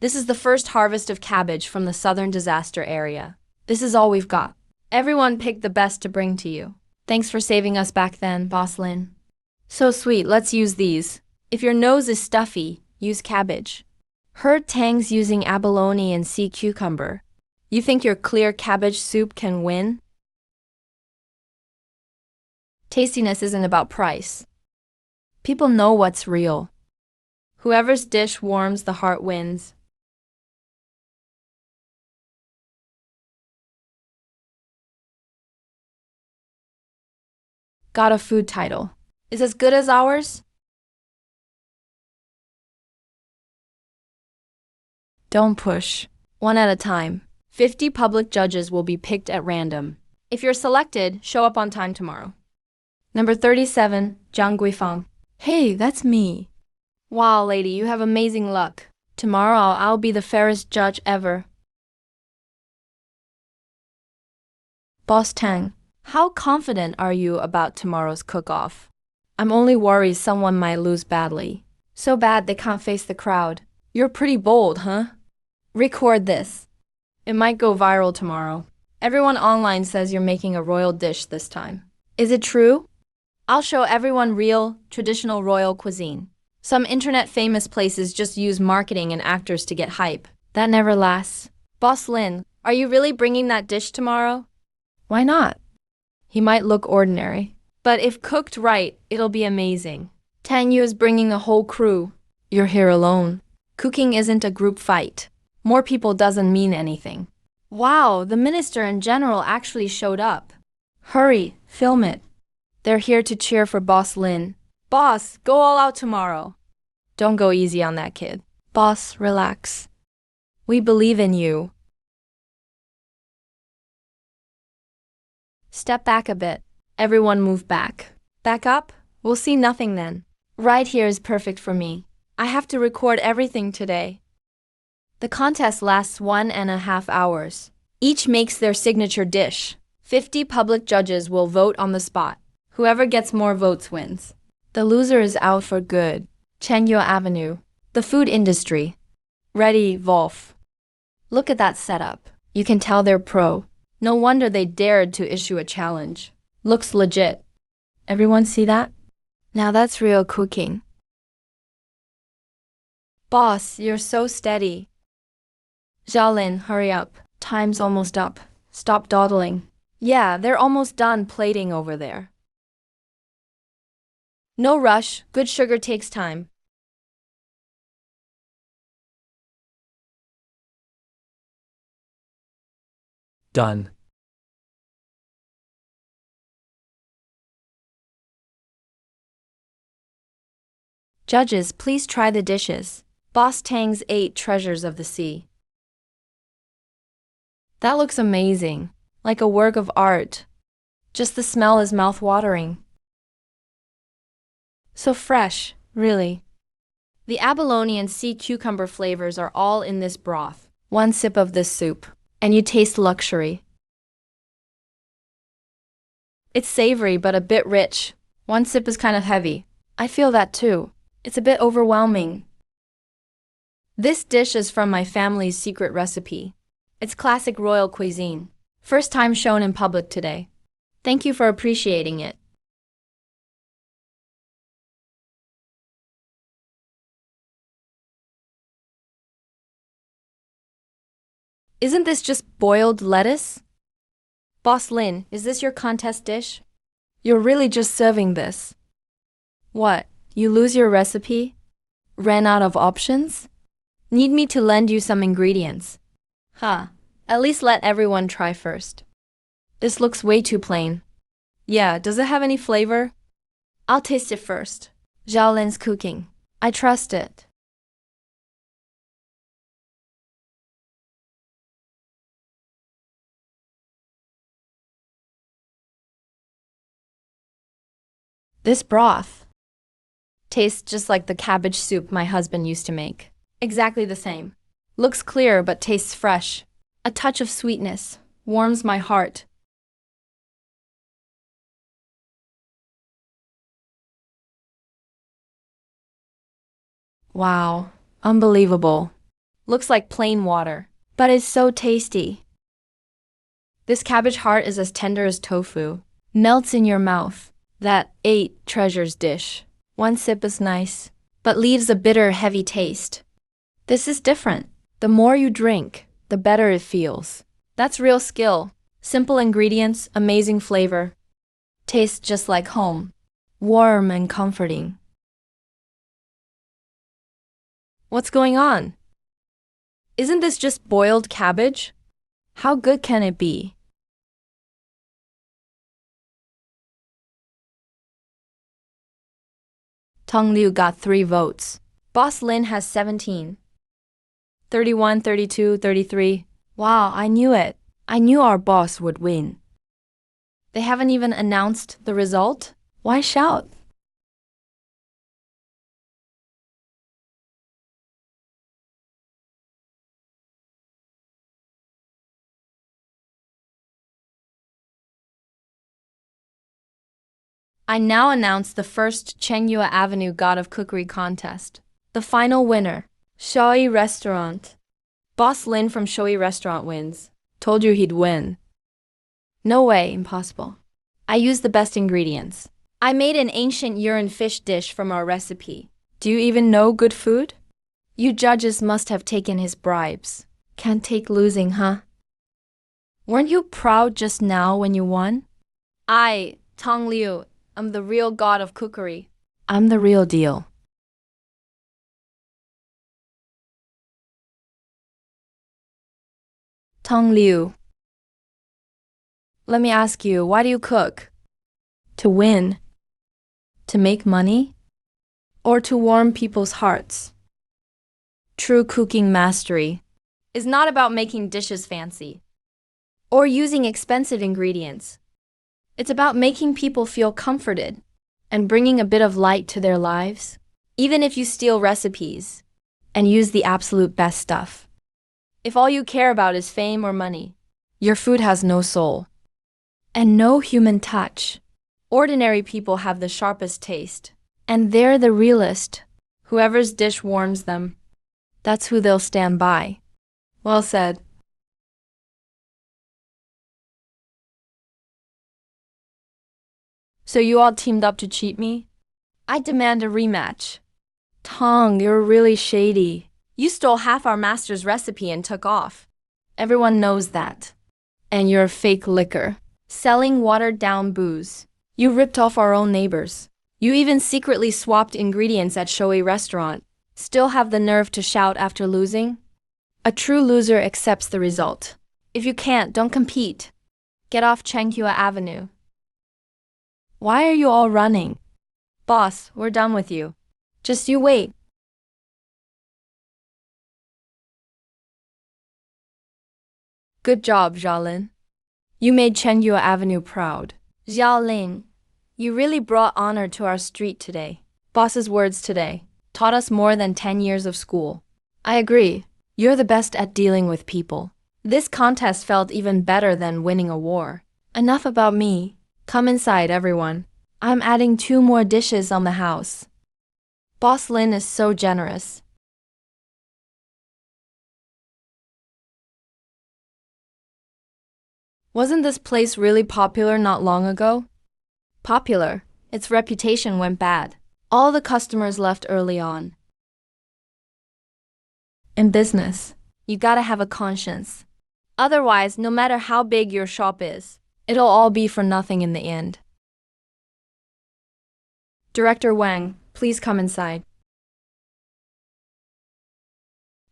S1: This is the first harvest of cabbage from the southern disaster area. This is all we've got. Everyone picked the best to bring to you. Thanks for saving us back then, Boss Lin. So sweet, let's use these. If your nose is stuffy, use cabbage. Heard Tang's using abalone and sea cucumber. You think your clear cabbage soup can win? Tastiness isn't about price. People know what's real. Whoever's dish warms the heart wins. Got a food title. Is as good as ours? Don't push. One at a time. 50 public judges will be picked at random. If you're selected, show up on time tomorrow. Number 37, Zhang Guifang. Hey, that's me. Wow, lady, you have amazing luck. Tomorrow I'll be the fairest judge ever. Boss Tang, how confident are you about tomorrow's cook-off? I'm only worried someone might lose badly. So bad they can't face the crowd. You're pretty bold, huh? Record this. It might go viral tomorrow. Everyone online says you're making a royal dish this time. Is it true? I'll show everyone real, traditional royal cuisine. Some internet famous places just use marketing and actors to get hype. That never lasts. Boss Lin, are you really bringing that dish tomorrow? Why not? He might look ordinary, but if cooked right, it'll be amazing. Tang Yu is bringing a whole crew. You're here alone. Cooking isn't a group fight. More people doesn't mean anything. Wow, the minister and general actually showed up. Hurry, film it. They're here to cheer for Boss Lin. Boss, go all out tomorrow. Don't go easy on that kid. Boss, relax. We believe in you. Step back a bit. Everyone move back. Back up? We'll see nothing then. Right here is perfect for me. I have to record everything today. The contest lasts 1.5 hours. Each makes their signature dish. 50 public judges will vote on the spot. Whoever gets more votes wins. The loser is out for good. Chengyou Avenue. The food industry. Ready, Wolf. Look at that setup. You can tell they're pro. No wonder they dared to issue a challenge. Looks legit. Everyone see that? Now that's real cooking. Boss, you're so steady. Xiaolin, hurry up. Time's almost up. Stop dawdling. Yeah, they're almost done plating over there. No rush. Good sugar takes time.
S3: Done.
S1: Judges, please try the dishes. Boss Tang's 8 treasures of the sea. That looks amazing, like a work of art. Just the smell is mouth-watering. So fresh, really. The abalone and sea cucumber flavors are all in this broth. One sip of this soup, and you taste luxury. It's savory but a bit rich. One sip is kind of heavy. I feel that too. It's a bit overwhelming. This dish is from my family's secret recipe. It's classic royal cuisine. First time shown in public today. Thank you for appreciating it. Isn't this just boiled lettuce? Boss Lin, is this your contest dish? You're really just serving this. What, you lose your recipe? Ran out of options? Need me to lend you some ingredients? At least let everyone try first. This looks way too plain. Yeah, does it have any flavor? I'll taste it first. Zhao Lin's cooking. I trust it. This broth tastes just like the cabbage soup my husband used to make. Exactly the same. Looks clear but tastes fresh. A touch of sweetness warms my heart. Wow, unbelievable. Looks like plain water, but it's so tasty. This cabbage heart is as tender as tofu. Melts in your mouth. That 8 treasures dish. One sip is nice, but leaves a bitter, heavy taste. This is different. The more you drink, the better it feels. That's real skill. Simple ingredients, amazing flavor. Tastes just like home. Warm and comforting. What's going on? Isn't this just boiled cabbage? How good can it be? Tong Liu got 3 votes. Boss Lin has 17. 31, 32, 33. Wow, I knew it. I knew our boss would win. They haven't even announced the result? Why shout? I now announce the first Chengyue Avenue God of Cookery contest. The final winner, Shoei Restaurant. Boss Lin from Shoei Restaurant wins. Told you he'd win. No way, impossible. I used the best ingredients. I made an ancient urine fish dish from our recipe. Do you even know good food? You judges must have taken his bribes. Can't take losing, huh? Weren't you proud just now when you won? I, Tong Liu, I'm the real god of cookery. I'm the real deal. Tong Liu. Let me ask you, why do you cook? To win? To make money? Or to warm people's hearts? True cooking mastery is not about making dishes fancy or using expensive ingredients. It's about making people feel comforted and bringing a bit of light to their lives, even if you steal recipes and use the absolute best stuff. If all you care about is fame or money, your food has no soul and no human touch. Ordinary people have the sharpest taste, and they're the realest. Whoever's dish warms them, that's who they'll stand by. Well said. So you all teamed up to cheat me? I demand a rematch. Tong, you're really shady. You stole half our master's recipe and took off. Everyone knows that. And you're fake liquor, selling watered-down booze. You ripped off our own neighbors. You even secretly swapped ingredients at Shoei Restaurant. Still have the nerve to shout after losing? A true loser accepts the result. If you can't, don't compete. Get off Chenghua Avenue. Why are you all running? Boss, we're done with you. Just you wait. Good job, Xiaolin. You made Chengyue Avenue proud. Xiaolin, you really brought honor to our street today. Boss's words today taught us more than 10 years of school. I agree. You're the best at dealing with people. This contest felt even better than winning a war. Enough about me. Come inside, everyone. I'm adding 2 more dishes on the house. Boss Lin is so generous. Wasn't this place really popular not long ago? Popular. Its reputation went bad. All the customers left early on. In business, you gotta have a conscience. Otherwise, no matter how big your shop is, it'll all be for nothing in the end. Director Wang, please come inside.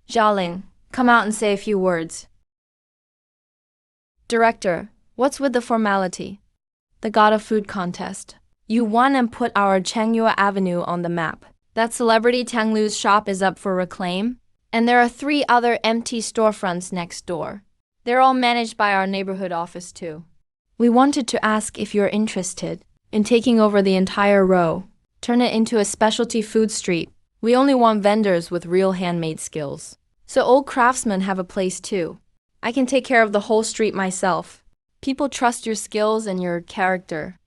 S1: Xiaolin, come out and say a few words. Director, what's with the formality? The God of Food contest. You won and put our Chengyue Avenue on the map. That celebrity Tang Lu's shop is up for reclaim, and there are 3 other empty storefronts next door. They're all managed by our neighborhood office too. We wanted to ask if you're interested in taking over the entire row, turn it into a specialty food street. We only want vendors with real handmade skills. So old craftsmen have a place too. I can take care of the whole street myself. People trust your skills and your character.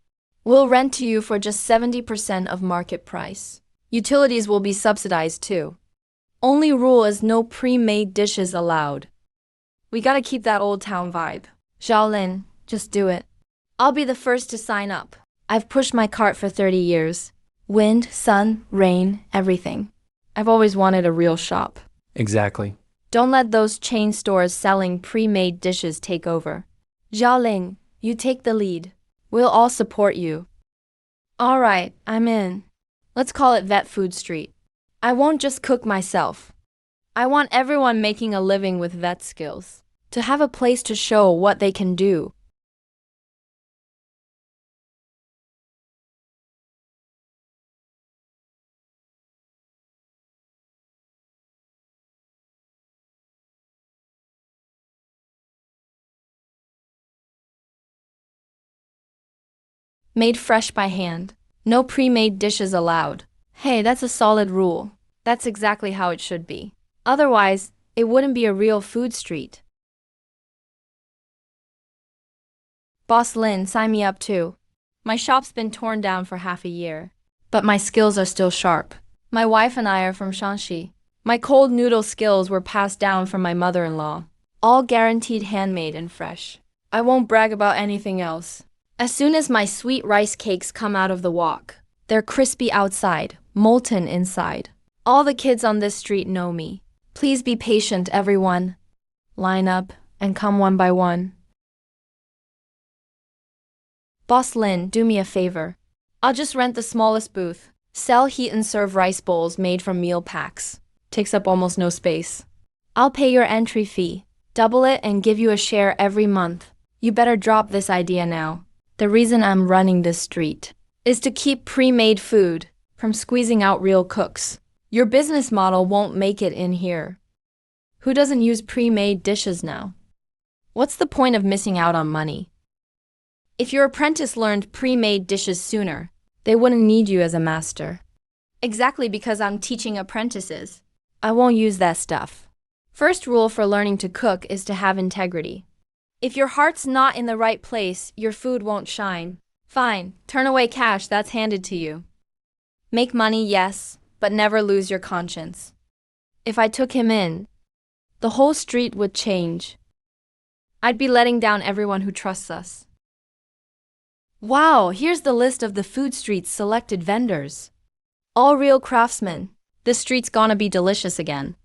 S1: We'll rent to you for just 70% of market price. Utilities will be subsidized too. Only rule is no pre-made dishes allowed. We gotta keep that old town vibe. Xiaolin, just do it. I'll be the first to sign up. I've pushed my cart for 30 years. Wind, sun, rain, everything. I've always wanted a real shop.
S3: Exactly.
S1: Don't let those chain stores selling pre-made dishes take over. Xiaoling, you take the lead. We'll all support you. All right, I'm in. Let's call it Vet Food Street. I won't just cook myself. I want everyone making a living with vet skills to have a place to show what they can do. Made fresh by hand. No pre-made dishes allowed. Hey, that's a solid rule. That's exactly how it should be. Otherwise, it wouldn't be a real food street. Boss Lin, sign me up too. My shop's been torn down for half a year, but my skills are still sharp. My wife and I are from Shanxi. My cold noodle skills were passed down from my mother-in-law. All guaranteed handmade and fresh. I won't brag about anything else. As soon as my sweet rice cakes come out of the wok, they're crispy outside, molten inside. All the kids on this street know me. Please be patient, everyone. Line up and come one by one. Boss Lin, do me a favor. I'll just rent the smallest booth. Sell heat and serve rice bowls made from meal packs. Takes up almost no space. I'll pay your entry fee, double it, and give you a share every month. You better drop this idea now. The reason I'm running this street is to keep pre-made food from squeezing out real cooks. Your business model won't make it in here. Who doesn't use pre-made dishes now? What's the point of missing out on money? If your apprentice learned pre-made dishes sooner, they wouldn't need you as a master. Exactly because I'm teaching apprentices. I won't use that stuff. First rule for learning to cook is to have integrity. If your heart's not in the right place, your food won't shine. Fine, turn away cash that's handed to you. Make money, yes, but never lose your conscience. If I took him in, the whole street would change. I'd be letting down everyone who trusts us. Wow, here's the list of the food street's selected vendors. All real craftsmen. This street's gonna be delicious again.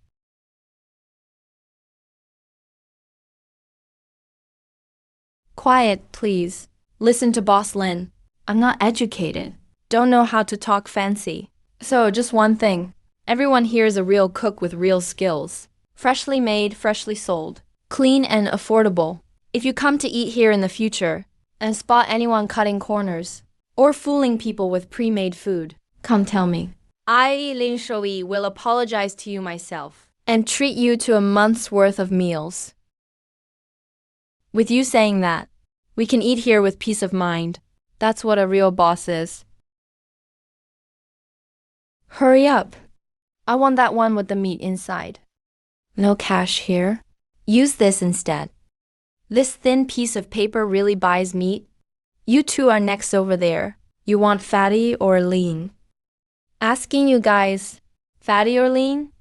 S1: Quiet, please. Listen to Boss Lin. I'm not educated. Don't know how to talk fancy. So, just one thing. Everyone here is a real cook with real skills. Freshly made, freshly sold. Clean and affordable. If you come to eat here in the future and spot anyone cutting corners or fooling people with pre-made food, come tell me. I, Lin Shouyi, will apologize to you myself and treat you to a month's worth of meals. With you saying that, we can eat here with peace of mind. That's what a real boss is. Hurry up. I want that one with the meat inside. No cash here. Use this instead. This thin piece of paper really buys meat. You two are next over there. You want fatty or lean? Asking you guys, fatty or lean?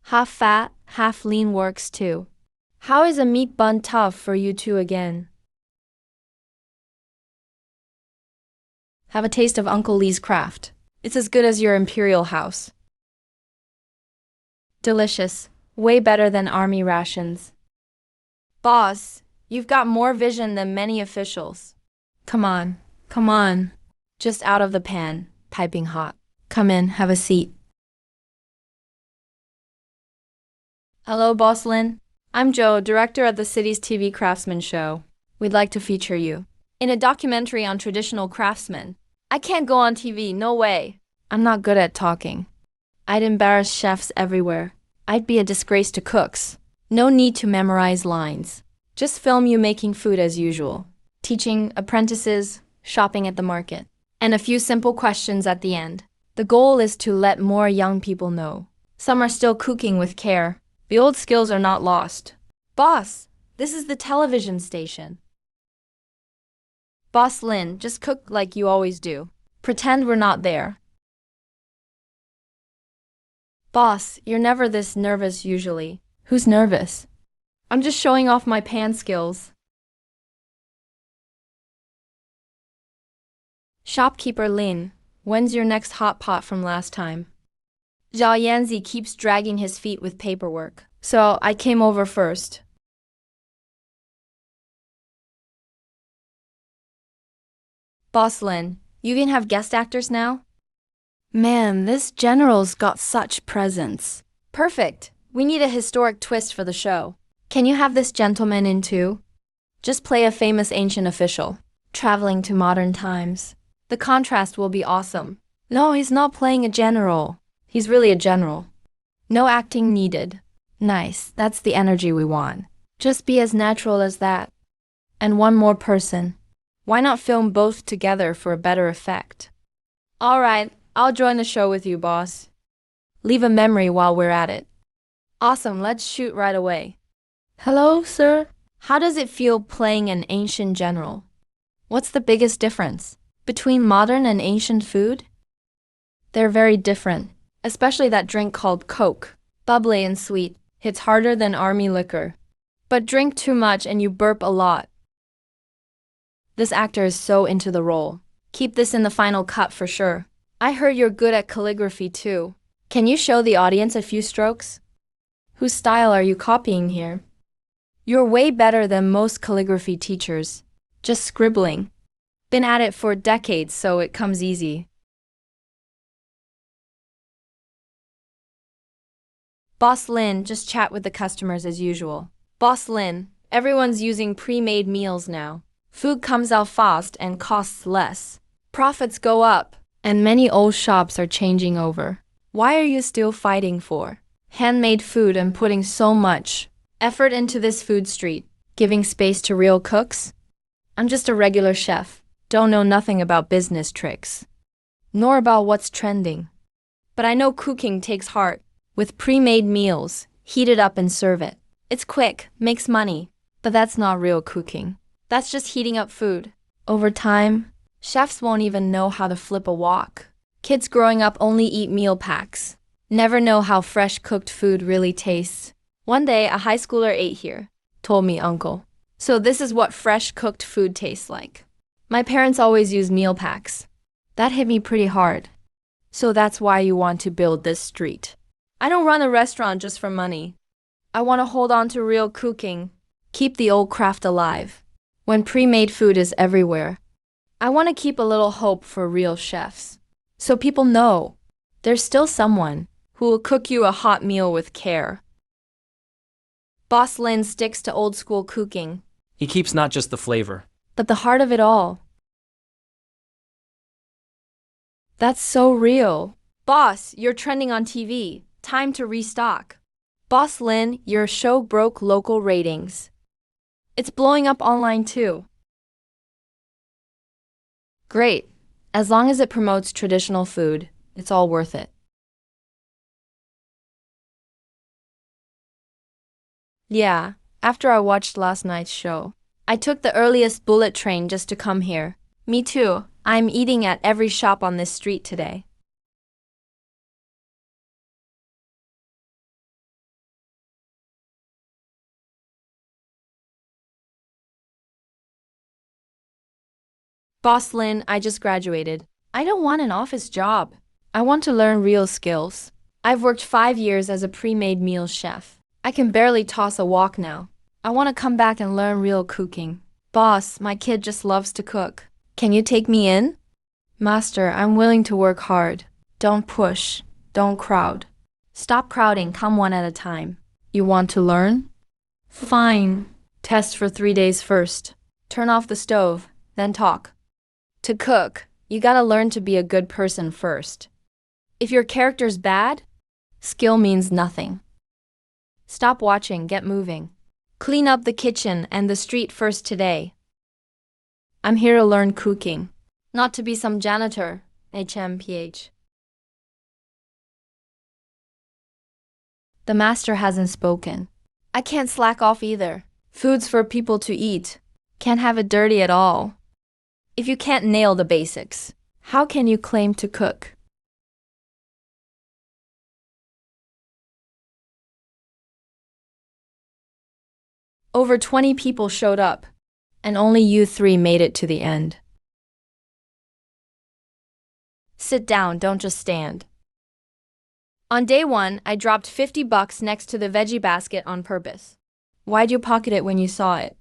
S1: Half fat, half lean works too. How is a meat bun tough for you two again? Have a taste of Uncle Lee's craft. It's as good as your imperial house. Delicious. Way better than army rations. Boss, you've got more vision than many officials. Come on, come on. Just out of the pan, piping hot. Come in, have a seat. Hello, Boss Lin. I'm Joe, director of the city's TV Craftsman Show. We'd like to feature you in a documentary on traditional craftsmen. I can't go on TV, no way. I'm not good at talking. I'd embarrass chefs everywhere. I'd be a disgrace to cooks. No need to memorize lines. Just film you making food as usual. Teaching apprentices, shopping at the market, and a few simple questions at the end. The goal is to let more young people know. Some are still cooking with care. The old skills are not lost. Boss, this is the television station. Boss Lin, just cook like you always do. Pretend we're not there. Boss, you're never this nervous usually. Who's nervous? I'm just showing off my pan skills. Shopkeeper Lin, when's your next hot pot from last time? Zhao Yanzi keeps dragging his feet with paperwork, so I came over first. Boss Lin, you can have guest actors now? Man, this general's got such presence. Perfect. We need a historic twist for the show. Can you have this gentleman in too? Just play a famous ancient official, traveling to modern times. The contrast will be awesome. No, he's not playing a general. He's really a general. No acting needed. Nice, that's the energy we want. Just be as natural as that. And one more person. Why not film both together for a better effect? All right, I'll join the show with you, boss. Leave a memory while we're at it. Awesome, let's shoot right away. Hello, sir. How does it feel playing an ancient general? What's the biggest difference between modern and ancient food? They're very different, especially that drink called Coke. Bubbly and sweet, hits harder than army liquor. But drink too much and you burp a lot. This actor is so into the role. Keep this in the final cut for sure. I heard you're good at calligraphy too. Can you show the audience a few strokes? Whose style are you copying here? You're way better than most calligraphy teachers. Just scribbling. Been at it for decades, so it comes easy. Boss Lin, just chat with the customers as usual. Boss Lin, everyone's using pre-made meals now. Food comes out fast and costs less. Profits go up, and many old shops are changing over. Why are you still fighting for handmade food and putting so much effort into this food street, giving space to real cooks? I'm just a regular chef, don't know nothing about business tricks, nor about what's trending. But I know cooking takes heart. With pre-made meals, heat it up and serve it. It's quick, makes money, but that's not real cooking. That's just heating up food. Over time, chefs won't even know how to flip a wok. Kids growing up only eat meal packs. Never know how fresh cooked food really tastes. One day, a high schooler ate here, told me uncle. So this is what fresh cooked food tastes like. My parents always use meal packs. That hit me pretty hard. So that's why you want to build this street. I don't run a restaurant just for money. I want to hold on to real cooking, keep the old craft alive. When pre-made food is everywhere, I want to keep a little hope for real chefs. So people know there's still someone who will cook you a hot meal with care. Boss Lin sticks to old school cooking.
S3: He keeps not just the flavor,
S1: But the heart of it all. That's so real. Boss, you're trending on TV. Time to restock. Boss Lin, your show broke local ratings. It's blowing up online too. Great. As long as it promotes traditional food, it's all worth it. Yeah, after I watched last night's show, I took the earliest bullet train just to come here. Me too. I'm eating at every shop on this street today. Boss Lin, I just graduated. I don't want an office job. I want to learn real skills. I've worked 5 years as a pre-made meal chef. I can barely toss a wok now. I want to come back and learn real cooking. Boss, my kid just loves to cook. Can you take me in? Master, I'm willing to work hard. Don't push. Don't crowd. Stop crowding, come one at a time. You want to learn? Fine. Test for 3 days first. Turn off the stove, then talk. To cook, you gotta learn to be a good person first. If your character's bad, skill means nothing. Stop watching, get moving. Clean up the kitchen and the street first today. I'm here to learn cooking, not to be some janitor, HMPH. The master hasn't spoken. I can't slack off either. Food's for people to eat. Can't have it dirty at all. If you can't nail the basics, how can you claim to cook? Over 20 people showed up, and only you 3 made it to the end. Sit down, don't just stand. On day 1, I dropped $50 next to the veggie basket on purpose. Why'd you pocket it when you saw it?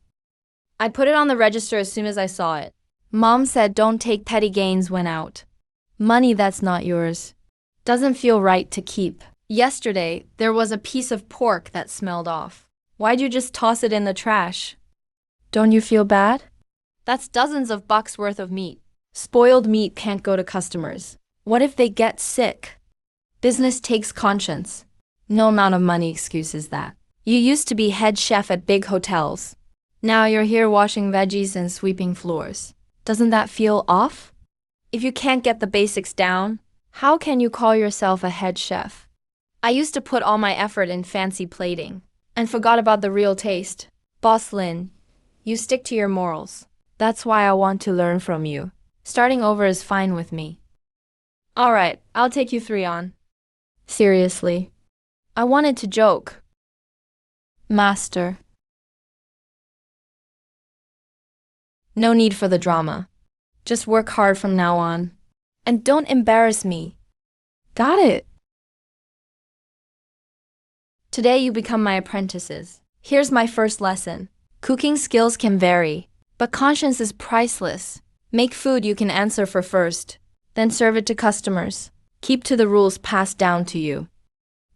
S1: I put it on the register as soon as I saw it. Mom said don't take petty gains when out. Money that's not yours. Doesn't feel right to keep. Yesterday, there was a piece of pork that smelled off. Why'd you just toss it in the trash? Don't you feel bad? That's dozens of bucks worth of meat. Spoiled meat can't go to customers. What if they get sick? Business takes conscience. No amount of money excuses that. You used to be head chef at big hotels. Now you're here washing veggies and sweeping floors. Doesn't that feel off? If you can't get the basics down, how can you call yourself a head chef? I used to put all my effort in fancy plating and forgot about the real taste. Boss Lin, you stick to your morals. That's why I want to learn from you. Starting over is fine with me. All right, I'll take you 3 on. Seriously. I wanted to joke. Master. No need for the drama. Just work hard from now on. And don't embarrass me. Got it. Today you become my apprentices. Here's my first lesson. Cooking skills can vary, but conscience is priceless. Make food you can answer for first, then serve it to customers. Keep to the rules passed down to you.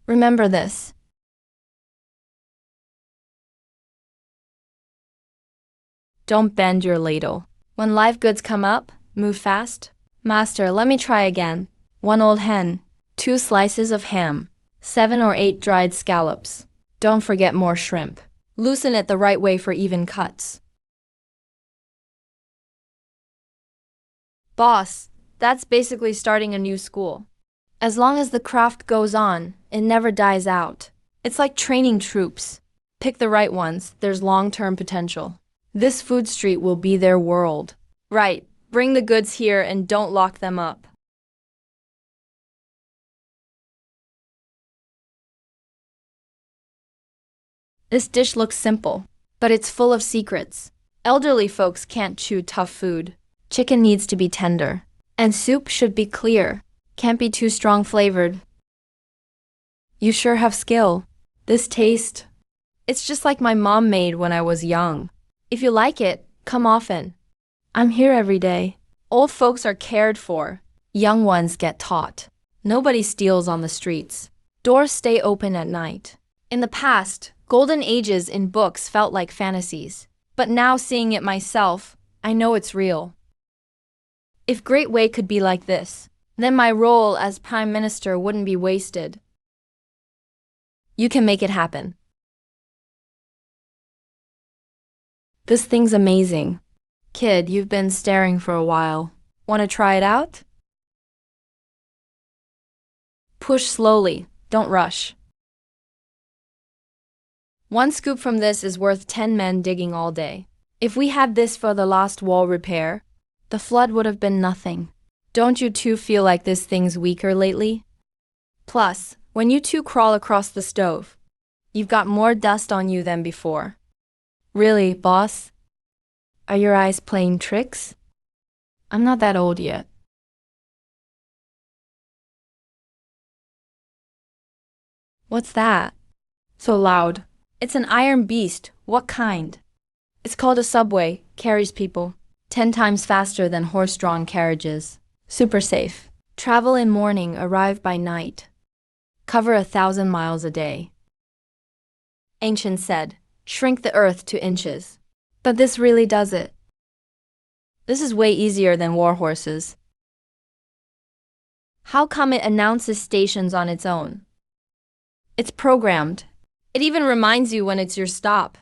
S1: Remember this. Don't bend your ladle. When live goods come up, move fast. Master, let me try again. 1 old hen, 2 slices of ham, 7 or 8 dried scallops. Don't forget more shrimp. Loosen it the right way for even cuts. Boss, that's basically starting a new school. As long as the craft goes on, it never dies out. It's like training troops. Pick the right ones, there's long-term potential. This food street will be their world. Right, bring the goods here and don't lock them up. This dish looks simple, but it's full of secrets. Elderly folks can't chew tough food. Chicken needs to be tender. And soup should be clear. Can't be too strong flavored. You sure have skill. This taste, it's just like my mom made when I was young. If you like it, come often. I'm here every day. Old folks are cared for. Young ones get taught. Nobody steals on the streets. Doors stay open at night. In the past, golden ages in books felt like fantasies. But now seeing it myself, I know it's real. If Great Way could be like this, Then my role as Prime Minister wouldn't be wasted. You can make it happen. This thing's amazing. Kid, you've been staring for a while. Want to try it out? Push slowly, don't rush. 1 scoop from this is worth 10 men digging all day. If we had this for the last wall repair, the flood would have been nothing. Don't you two feel like this thing's weaker lately? Plus, when you two crawl across the stove, you've got more dust on you than before. Really, boss? Are your eyes playing tricks? I'm not that old yet. What's that? So loud. It's an iron beast. What kind? It's called a subway, carries people 10 times faster than horse-drawn carriages. Super safe. Travel in morning, arrive by night. Cover 1,000 miles a day. Ancient said, shrink the earth to inches. But this really does it. This is way easier than war horses. How come it announces stations on its own? It's programmed. It even reminds you when it's your stop.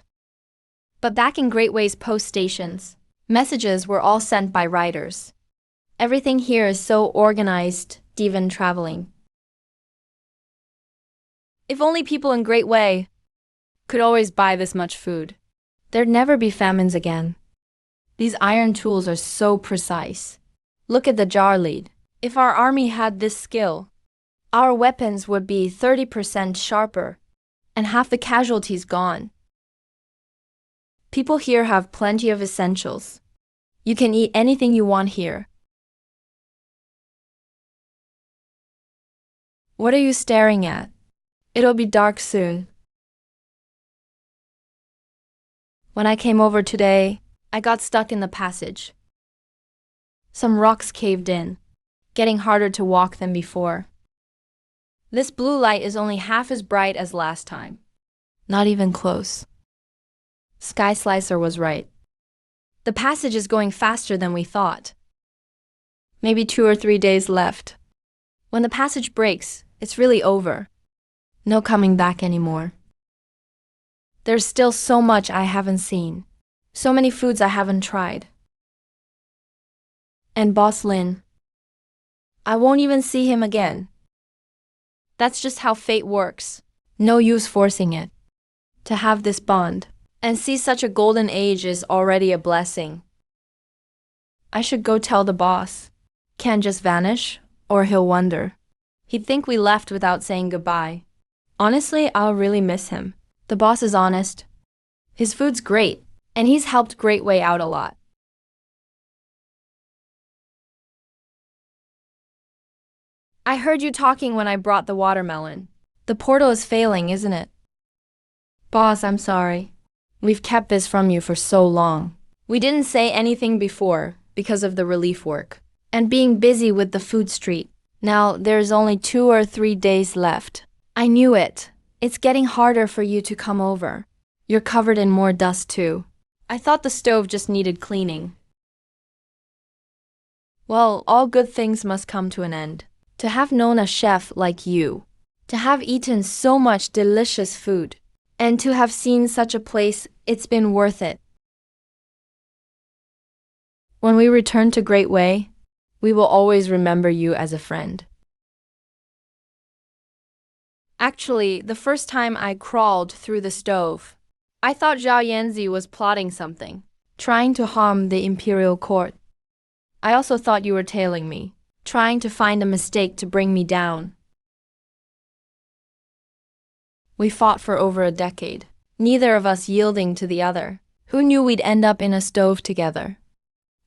S1: But back in Great Way's post stations, messages were all sent by riders. Everything here is so organized, even traveling. If only people in Great Way could always buy this much food, there'd never be famines again. These iron tools are so precise. Look at the jar lead. If our army had this skill, our weapons would be 30% sharper and half the casualties gone. People here have plenty of essentials. You can eat anything you want here. What are you staring at? It'll be dark soon. When I came over today, I got stuck in the passage. Some rocks caved in, getting harder to walk than before. This blue light is only half as bright as last time. Not even close. Sky Slicer was right. The passage is going faster than we thought. Maybe 2 or 3 days left. When the passage breaks, it's really over. No coming back anymore. There's still so much I haven't seen. So many foods I haven't tried. And Boss Lin. I won't even see him again. That's just how fate works. No use forcing it. To have this bond and see such a golden age is already a blessing. I should go tell the boss. Can't just vanish, or he'll wonder. He'd think we left without saying goodbye. Honestly, I'll really miss him. The boss is honest. His food's great, and he's helped Great Way out a lot. I heard you talking when I brought the watermelon. The portal is failing, isn't it? Boss, I'm sorry. We've kept this from you for so long. We didn't say anything before because of the relief work and being busy with the food street. Now there's only 2 or 3 days left. I knew it. It's getting harder for you to come over. You're covered in more dust too. I thought the stove just needed cleaning. Well, all good things must come to an end. To have known a chef like you, to have eaten so much delicious food, and to have seen such a place, it's been worth it. When we return to Great Way, we will always remember you as a friend. Actually, the first time I crawled through the stove, I thought Zhao Yanzi was plotting something, trying to harm the imperial court. I also thought you were tailing me, trying to find a mistake to bring me down. We fought for over a decade, neither of us yielding to the other. Who knew we'd end up in a stove together?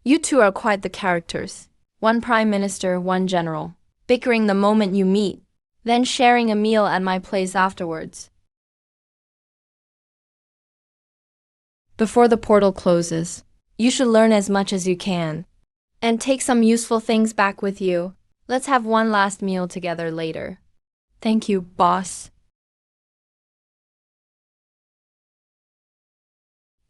S1: You two are quite the characters. One prime minister, one general, bickering the moment you meet, then sharing a meal at my place afterwards. Before the portal closes, you should learn as much as you can, and take some useful things back with you. Let's have one last meal together later. Thank you, boss.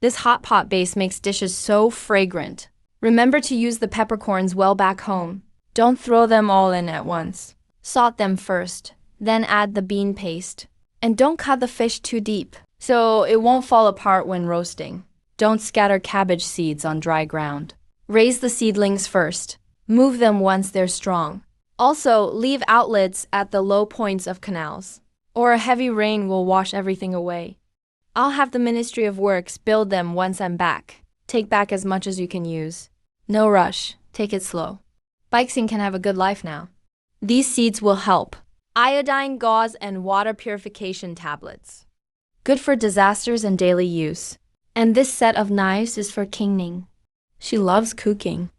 S1: This hot pot base makes dishes so fragrant. Remember to use the peppercorns well back home. Don't throw them all in at once. Salt them first, then add the bean paste. And don't cut the fish too deep, so it won't fall apart when roasting. Don't scatter cabbage seeds on dry ground. Raise the seedlings first. Move them once they're strong. Also, leave outlets at the low points of canals, or a heavy rain will wash everything away. I'll have the Ministry of Works build them once I'm back. Take back as much as you can use. No rush, take it slow. Bikesing can have a good life now. These seeds will help. Iodine gauze and water purification tablets. Good for disasters and daily use. And this set of knives is for Kingning. She loves cooking.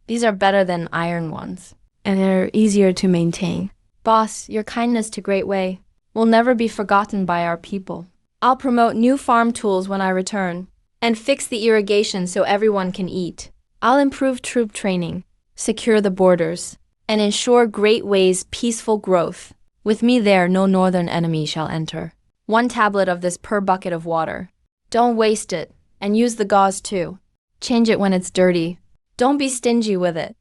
S1: These are better than iron ones, and they're easier to maintain. Boss, your kindness to Great Way will never be forgotten by our people. I'll promote new farm tools when I return, and fix the irrigation so everyone can eat. I'll improve troop training, secure the borders, and ensure Great Way's peaceful growth. With me there, no northern enemy shall enter. 1 tablet of this per bucket of water. Don't waste it, and use the gauze too. Change it when it's dirty. Don't be stingy with it.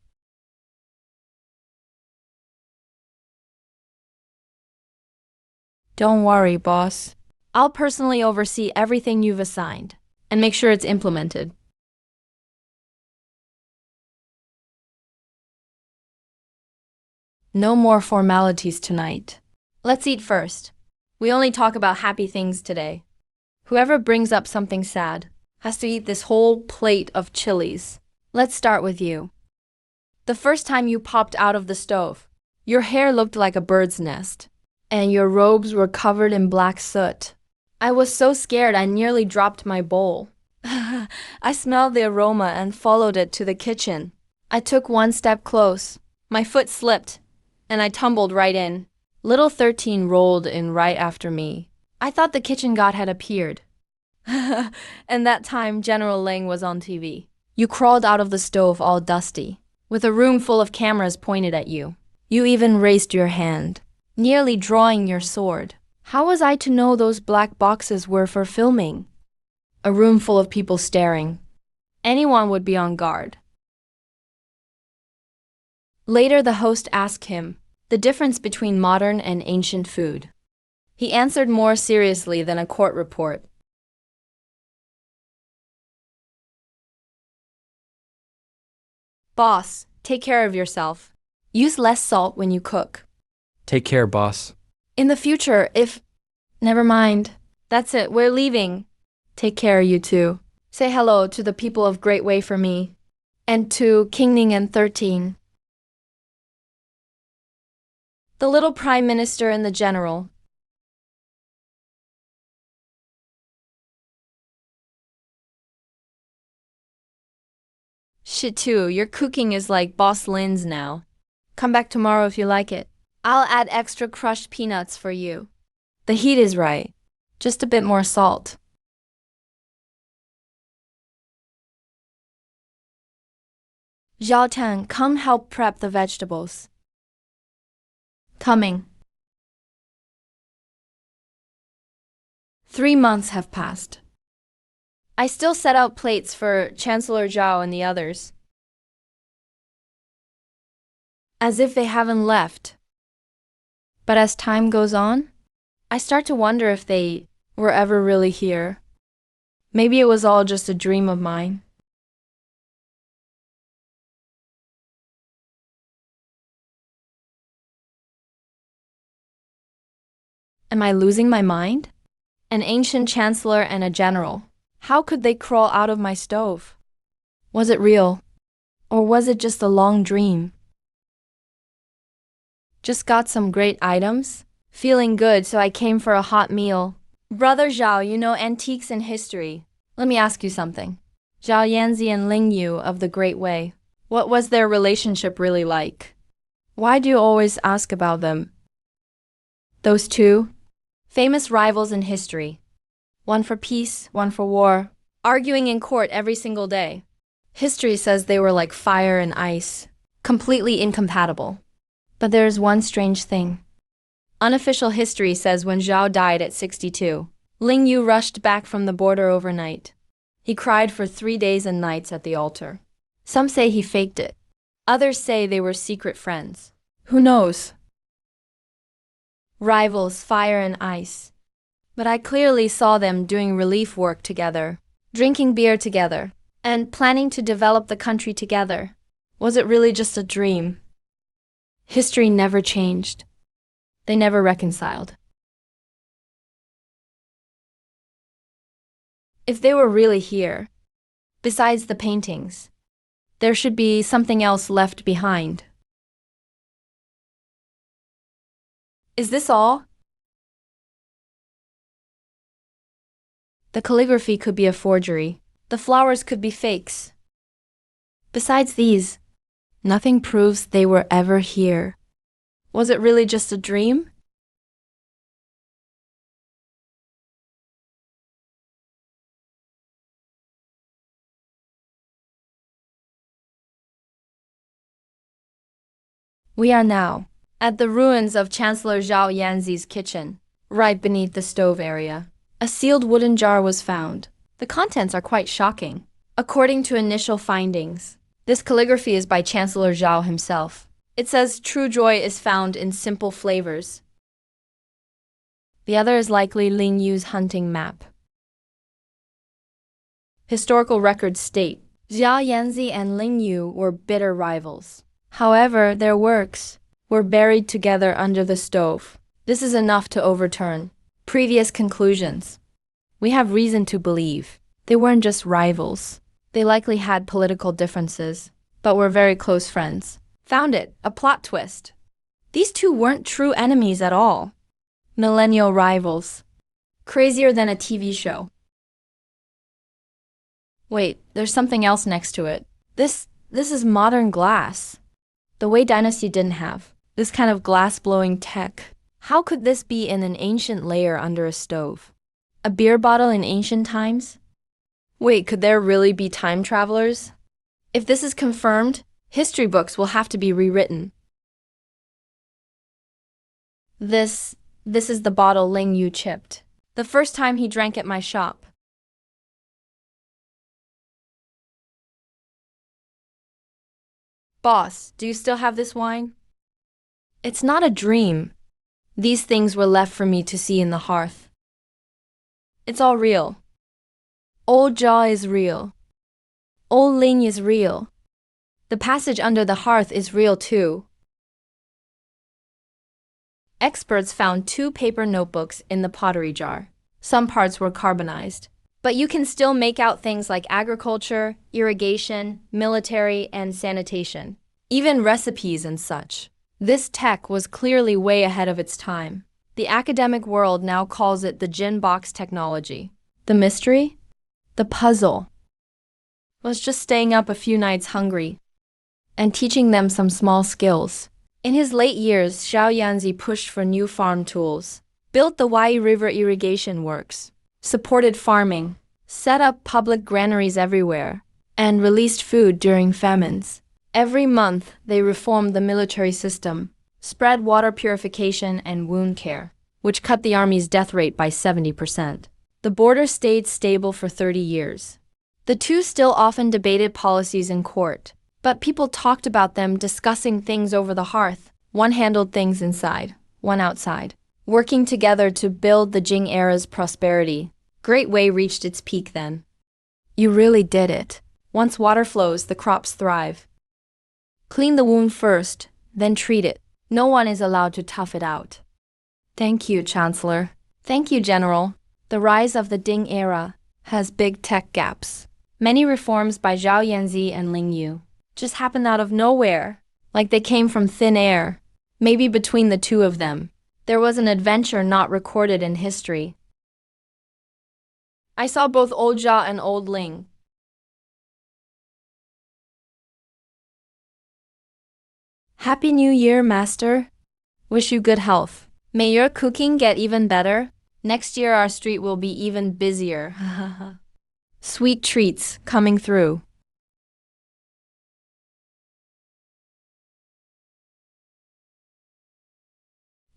S1: Don't worry, boss. I'll personally oversee everything you've assigned, and make sure it's implemented. No more formalities tonight. Let's eat first. We only talk about happy things today. Whoever brings up something sad has to eat this whole plate of chilies. Let's start with you. The first time you popped out of the stove, your hair looked like a bird's nest, and your robes were covered in black soot. I was so scared I nearly dropped my bowl. I smelled the aroma and followed it to the kitchen. I took 1 step close. My foot slipped, and I tumbled right in. Little 13 rolled in right after me. I thought the kitchen god had appeared. And that time General Ling was on TV. You crawled out of the stove all dusty, with a room full of cameras pointed at you. You even raised your hand, nearly drawing your sword. How was I to know those black boxes were for filming? A room full of people staring. Anyone would be on guard. Later, the host asked him the difference between modern and ancient food. He answered more seriously than a court report. Boss, take care of yourself. Use less salt when you cook.
S3: Take care, boss.
S1: In the future, Never mind. That's it, we're leaving. Take care, you two. Say hello to the people of Great Way for me. And to Kingning and 13. The little Prime Minister and the General. Shit too, your cooking is like Boss Lin's now. Come back tomorrow if you like it. I'll add extra crushed peanuts for you. The heat is right. Just a bit more salt. Zhao Tan, come help prep the vegetables. Coming. 3 months have passed. I still set out plates for Chancellor Zhao and the others, as if they haven't left. But as time goes on, I start to wonder if they were ever really here. Maybe it was all just a dream of mine. Am I losing my mind? An ancient chancellor and a general. How could they crawl out of my stove? Was it real? Or was it just a long dream? Just got some great items. Feeling good, so I came for a hot meal. Brother Zhao, you know antiques and history. Let me ask you something. Zhao Yanzi and Ling Yu of the Great Way. What was their relationship really like? Why do you always ask about them? Those two? Famous rivals in history. One for peace, one for war. Arguing in court every single day. History says they were like fire and ice. Completely incompatible. But there's one strange thing. Unofficial history says when Zhao died at 62, Ling Yu rushed back from the border overnight. He cried for 3 days and nights at the altar. Some say he faked it. Others say they were secret friends.
S2: Who knows?
S1: Rivals, fire and ice. But I clearly saw them doing relief work together, drinking beer together, and planning to develop the country together. Was it really just a dream? History never changed. They never reconciled. If they were really here, besides the paintings, there should be something else left behind. Is this all? The calligraphy could be a forgery. The flowers could be fakes. Besides these, nothing proves they were ever here. Was it really just a dream? We are now at the ruins of Chancellor Zhao Yanzi's kitchen, right beneath the stove area. A sealed wooden jar was found. The contents are quite shocking. According to initial findings, this calligraphy is by Chancellor Zhao himself. It says true joy is found in simple flavors. The other is likely Ling Yu's hunting map. Historical records state Zhao Yanzi and Ling Yu were bitter rivals. However, their works were buried together under the stove. This is enough to overturn previous conclusions. We have reason to believe they weren't just rivals. They likely had political differences, but were very close friends. Found it, a plot twist. These two weren't true enemies at all. Millennial rivals. Crazier than a TV show. Wait, there's something else next to it. This is modern glass. The Wei Dynasty didn't have this kind of glass-blowing tech. How could this be in an ancient layer under a stove? A beer bottle in ancient times? Wait, could there really be time travelers? If this is confirmed, history books will have to be rewritten. This is the bottle Ling Yu chipped. The first time he drank at my shop. Boss, do you still have this wine? It's not a dream. These things were left for me to see in the hearth. It's all real. Old Jaw is real. Old Ling is real. The passage under the hearth is real too. Experts found 2 paper notebooks in the pottery jar. Some parts were carbonized. But you can still make out things like agriculture, irrigation, military, and sanitation. Even recipes and such. This tech was clearly way ahead of its time. The academic world now calls it the gin box technology. The mystery? The puzzle was just staying up a few nights hungry and teaching them some small skills. In his late years, Zhao Yanzi pushed for new farm tools, built the Wai River irrigation works, supported farming, set up public granaries everywhere, and released food during famines. Every month, they reformed the military system, spread water purification and wound care, which cut the army's death rate by 70%. The border stayed stable for 30 years. The two still often debated policies in court, but people talked about them discussing things over the hearth. One handled things inside, one outside, working together to build the Jing era's prosperity. Great Wei reached its peak then. You really did it. Once water flows, the crops thrive. Clean the wound first, then treat it. No one is allowed to tough it out. Thank you, Chancellor. Thank you, General. The rise of the Ding era has big tech gaps. Many reforms by Zhao Yanzi and Ling Yu just happened out of nowhere, like they came from thin air. Maybe between the two of them, there was an adventure not recorded in history. I saw both Old Jia and Old Ling. Happy New Year, Master. Wish you good health. May your cooking get even better. Next year our street will be even busier. Sweet treats coming through.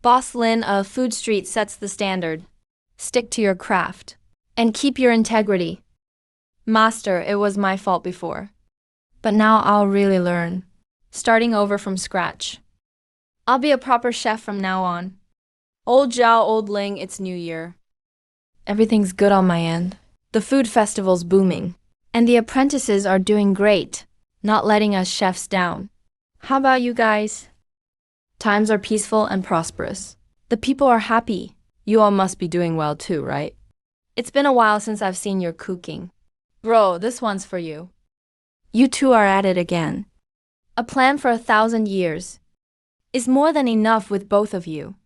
S1: Boss Lin of Food Street sets the standard. Stick to your craft. And keep your integrity. Master, it was my fault before. But now I'll really learn. starting over from scratch. I'll be a proper chef from now on. Old Zhao, old Ling, it's New Year. Everything's good on my end. The food festival's booming. And the apprentices are doing great, not letting us chefs down. How about you guys? Times are peaceful and prosperous. The people are happy. You all must be doing well too, right? It's been a while since I've seen your cooking. Bro, this one's for you. You two are at it again. A plan for 1,000 years is more than enough with both of you.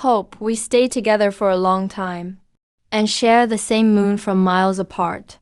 S1: Hope we stay together for a long time and share the same moon from miles apart.